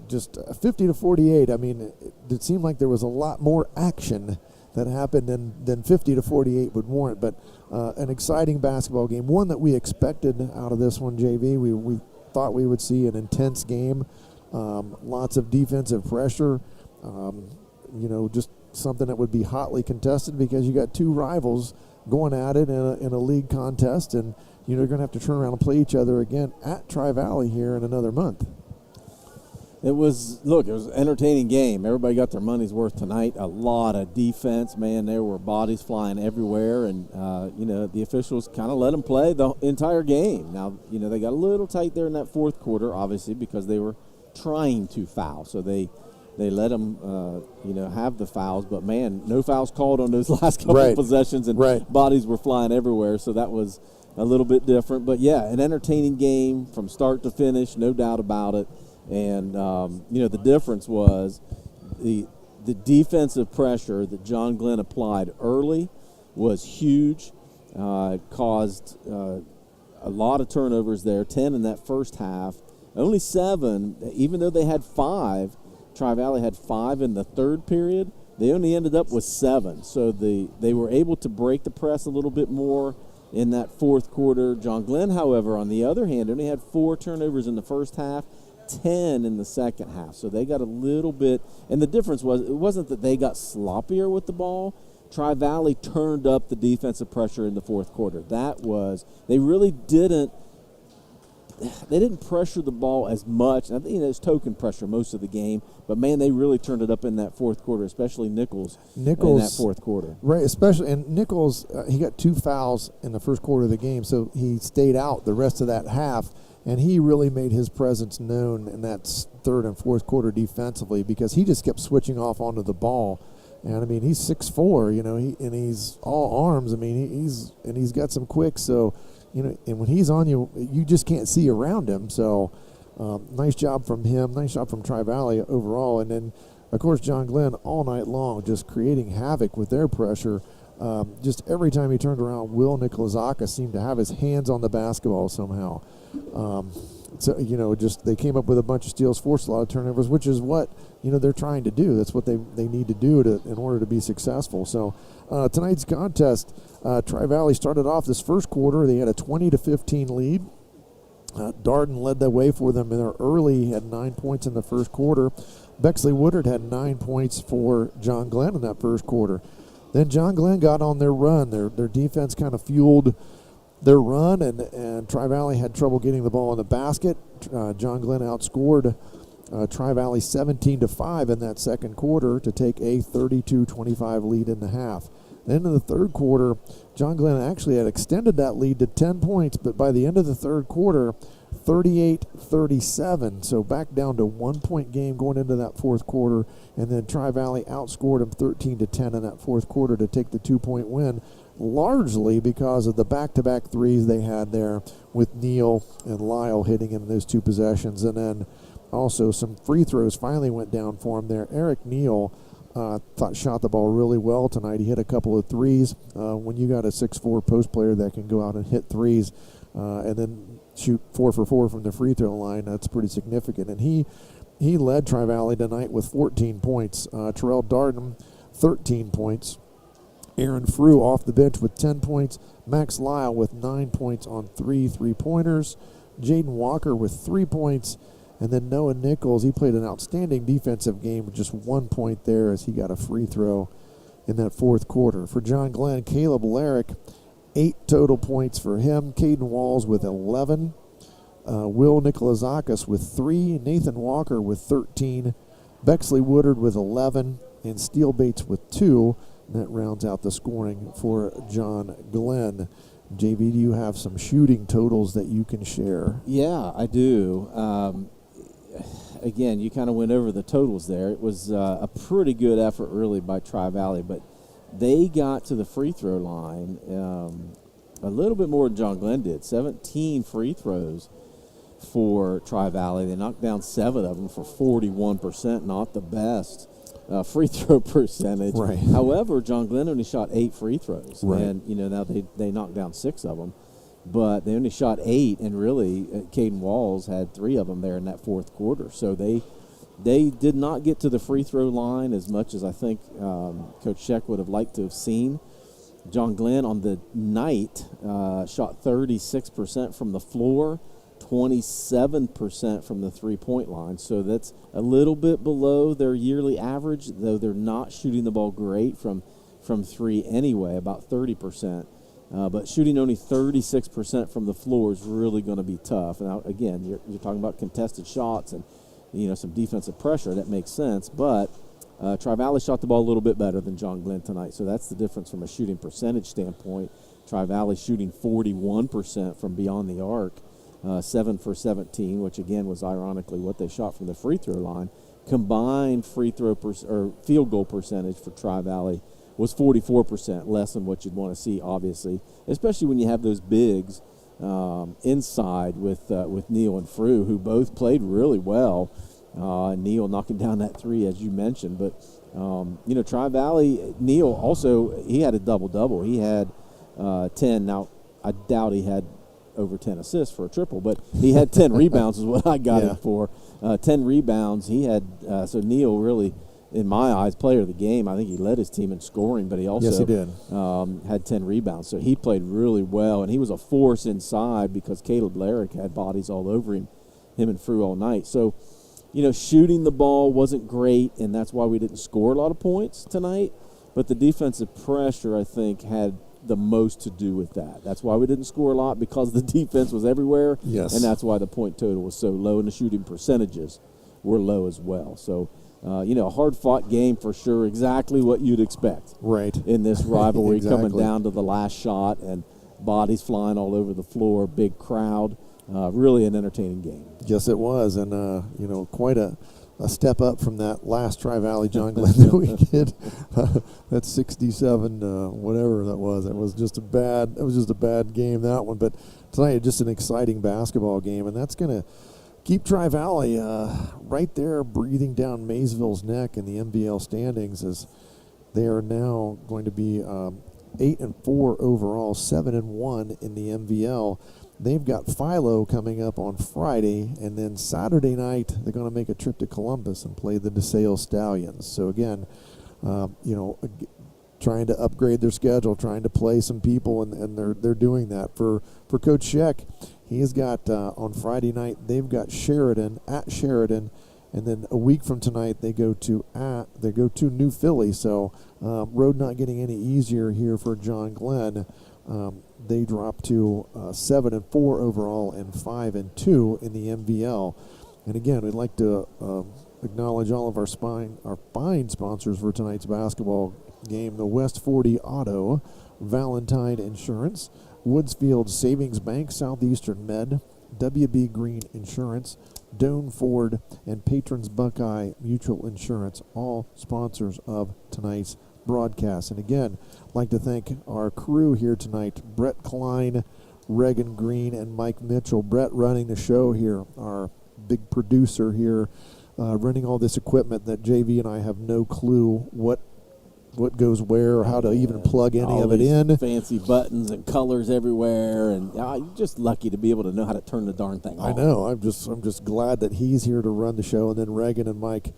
just 50-48. I mean, it seemed like there was a lot more action that happened than 50-48 would warrant. But an exciting basketball game, one that we expected out of this one, JV. We thought we would see an intense game, lots of defensive pressure, just something that would be hotly contested because you got two rivals going at it in a league contest, and you're going to have to turn around and play each other again at Tri-Valley here in another month. It was an entertaining game. Everybody got their money's worth tonight. A lot of defense, man. There were bodies flying everywhere, and the officials kind of let them play the entire game. Now, they got a little tight there in that fourth quarter, obviously, because they were trying to foul. So they let them, have the fouls. But, man, no fouls called on those last couple of possessions, and bodies were flying everywhere. So that was a little bit different. But, yeah, an entertaining game from start to finish, no doubt about it. And, the difference was the defensive pressure that John Glenn applied early was huge. Caused a lot of turnovers there, 10 in that first half. Only 7, even though they had 5, Tri-Valley had 5 in the third period, they only ended up with 7. So they were able to break the press a little bit more in that fourth quarter. John Glenn, however, on the other hand, only had 4 turnovers in the first half, 10 in the second half. So they got a little bit, and the difference was, it wasn't that they got sloppier with the ball. Tri-Valley turned up the defensive pressure in the fourth quarter. They really didn't pressure the ball as much. I think, it's token pressure most of the game, but man, they really turned it up in that fourth quarter, especially Nichols in that fourth quarter. Right, especially, and Nichols, he got 2 fouls in the first quarter of the game, so he stayed out the rest of that half, and he really made his presence known in that third and fourth quarter defensively because he just kept switching off onto the ball. And I mean, he's 6'4", and he's all arms. I mean, he's got some quick. So, and when he's on you, you just can't see around him. So, nice job from him. Nice job from Tri-Valley overall. And then, of course, John Glenn all night long just creating havoc with their pressure. Just every time he turned around, Will Nikolazaka seemed to have his hands on the basketball somehow. So, just they came up with a bunch of steals, forced a lot of turnovers, which is what, they're trying to do. That's what they need to do in order to be successful. So tonight's contest, Tri-Valley started off this first quarter. They had a 20-15 lead. Darden led the way for them early. He had 9 points in the first quarter. Bexley Woodard had 9 points for John Glenn in that first quarter. Then John Glenn got on their run. Their defense kind of fueled their run, and Tri-Valley had trouble getting the ball in the basket. John Glenn outscored Tri-Valley 17-5 in that second quarter to take a 32-25 lead in the half. Then in the third quarter, John Glenn actually had extended that lead to 10 points, but by the end of the third quarter, 38-37, so back down to 1-point game going into that fourth quarter, and then Tri-Valley outscored him 13-10 in that fourth quarter to take the 2-point win, largely because of the back-to-back threes they had there with Neal and Lyle hitting in those 2 possessions, and then also some free throws finally went down for him there. Eric Neal shot the ball really well tonight. He hit a couple of threes. When you got a 6'4" post player that can go out and hit threes and then shoot 4 for 4 from the free throw line, that's pretty significant. And he led Tri-Valley tonight with 14 points. Terrell Darden, 13 points. Aaron Frew off the bench with 10 points. Max Lyle with 9 points on 3 3-pointers. Jaden Walker with 3 points. And then Noah Nichols, he played an outstanding defensive game with just 1 point there as he got a free throw in that fourth quarter. For John Glenn, Caleb Larrick, 8 total points for him. Caden Walls with 11. Will Nikolazakis with 3. Nathan Walker with 13. Bexley Woodard with 11. And Steele Bates with 2. And that rounds out the scoring for John Glenn. JV, do you have some shooting totals that you can share? Yeah, I do. Again, you kind of went over the totals there. It was a pretty good effort early by Tri-Valley, but they got to the free throw line a little bit more than John Glenn did. 17 free throws for Tri-Valley. They knocked down 7 of them for 41%, not the best free throw percentage. Right. However, John Glenn only shot 8 free throws. Right. And, now they knocked down 6 of them. But they only shot 8, and really, Caden Walls had 3 of them there in that fourth quarter. So they did not get to the free throw line as much as I think Coach Sheck would have liked to have seen. John Glenn on the night shot 36% from the floor, 27% from the three-point line. So that's a little bit below their yearly average, though they're not shooting the ball great from 3 anyway, about 30%. But shooting only 36% from the floor is really going to be tough. Now, again, you're talking about contested shots and, some defensive pressure. That makes sense. But Tri-Valley shot the ball a little bit better than John Glenn tonight. So that's the difference from a shooting percentage standpoint. Tri-Valley shooting 41% from beyond the arc, 7 for 17, which, again, was ironically what they shot from the free throw line. Combined free throw or field goal percentage for Tri-Valley was 44%, less than what you'd want to see, obviously, especially when you have those bigs inside with Neal and Frew, who both played really well. Neal knocking down that three, as you mentioned. But, Tri-Valley, Neal also, he had a double-double. He had 10. Now, I doubt he had over 10 assists for a triple, but he had 10 rebounds is what I got him for. 10 rebounds. He had, so Neal really, in my eyes, player of the game. I think he led his team in scoring, but he also yes, he did. Had 10 rebounds. So he played really well, and he was a force inside because Caleb Larrick had bodies all over him and Frew all night. So, shooting the ball wasn't great, and that's why we didn't score a lot of points tonight. But the defensive pressure, I think, had the most to do with that. That's why we didn't score a lot, because the defense was everywhere. Yes. And that's why the point total was so low, and the shooting percentages were low as well. So, a hard-fought game for sure, exactly what you'd expect in this rivalry. Exactly. Coming down to the last shot and bodies flying all over the floor, big crowd. Really an entertaining game. Yes, it was, and quite a step up from that last Tri-Valley John Glenn that we did. That 67, whatever that was. It was just a bad game, that one. But tonight, just an exciting basketball game, and that's going to keep Tri-Valley right there, breathing down Maysville's neck in the MVL standings, as they are now going to be 8-4 overall, 7-1 in the MVL. They've got Philo coming up on Friday, and then Saturday night they're going to make a trip to Columbus and play the DeSale Stallions. So again, trying to upgrade their schedule, trying to play some people, and they're doing that. For Coach Sheck, he's got on Friday night they've got Sheridan, and then a week from tonight they go to New Philly. So road not getting any easier here for John Glenn. They drop to 7-4 overall and 5-2 in the MVL. And again, we'd like to acknowledge all of our fine sponsors for tonight's basketball game: the West 40 Auto, Valentine Insurance, Woodsfield Savings Bank, Southeastern Med, WB Green Insurance, Doan Ford, and Patrons Buckeye Mutual Insurance, all sponsors of tonight's broadcast. And again, I'd like to thank our crew here tonight: Brett Klein, Regan Green, and Mike Mitchell. Brett running the show here, our big producer here, running all this equipment that JV and I have no clue what goes where or how to even plug any of it in. Fancy buttons and colors everywhere, and you're just lucky to be able to know how to turn the darn thing on. I know. I'm just glad that he's here to run the show, and then Regan and Mike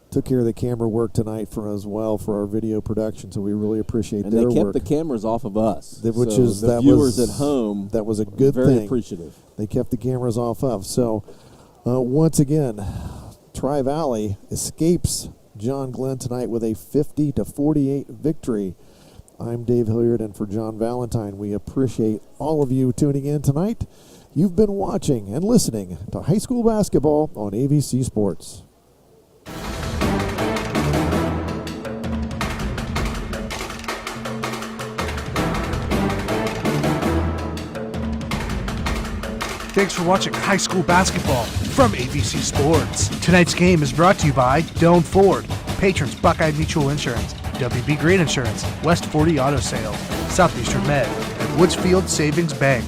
took care of the camera work tonight for our video production, so we really appreciate their work. And they kept the cameras off of us, which so is the viewers at home. That was a good very thing. Very appreciative. They kept the cameras off of. So once again, Tri-Valley escapes John Glenn tonight with a 50-48 victory. I'm Dave Hilliard, and for John Valentine, we appreciate all of you tuning in tonight. You've been watching and listening to high school basketball on AVC Sports. Thanks for watching high school basketball from AVC Sports. Tonight's game is brought to you by Doan Ford, Patrons Buckeye Mutual Insurance, WB Green Insurance, West 40 Auto Sales, Southeastern Med, and Woodsfield Savings Bank.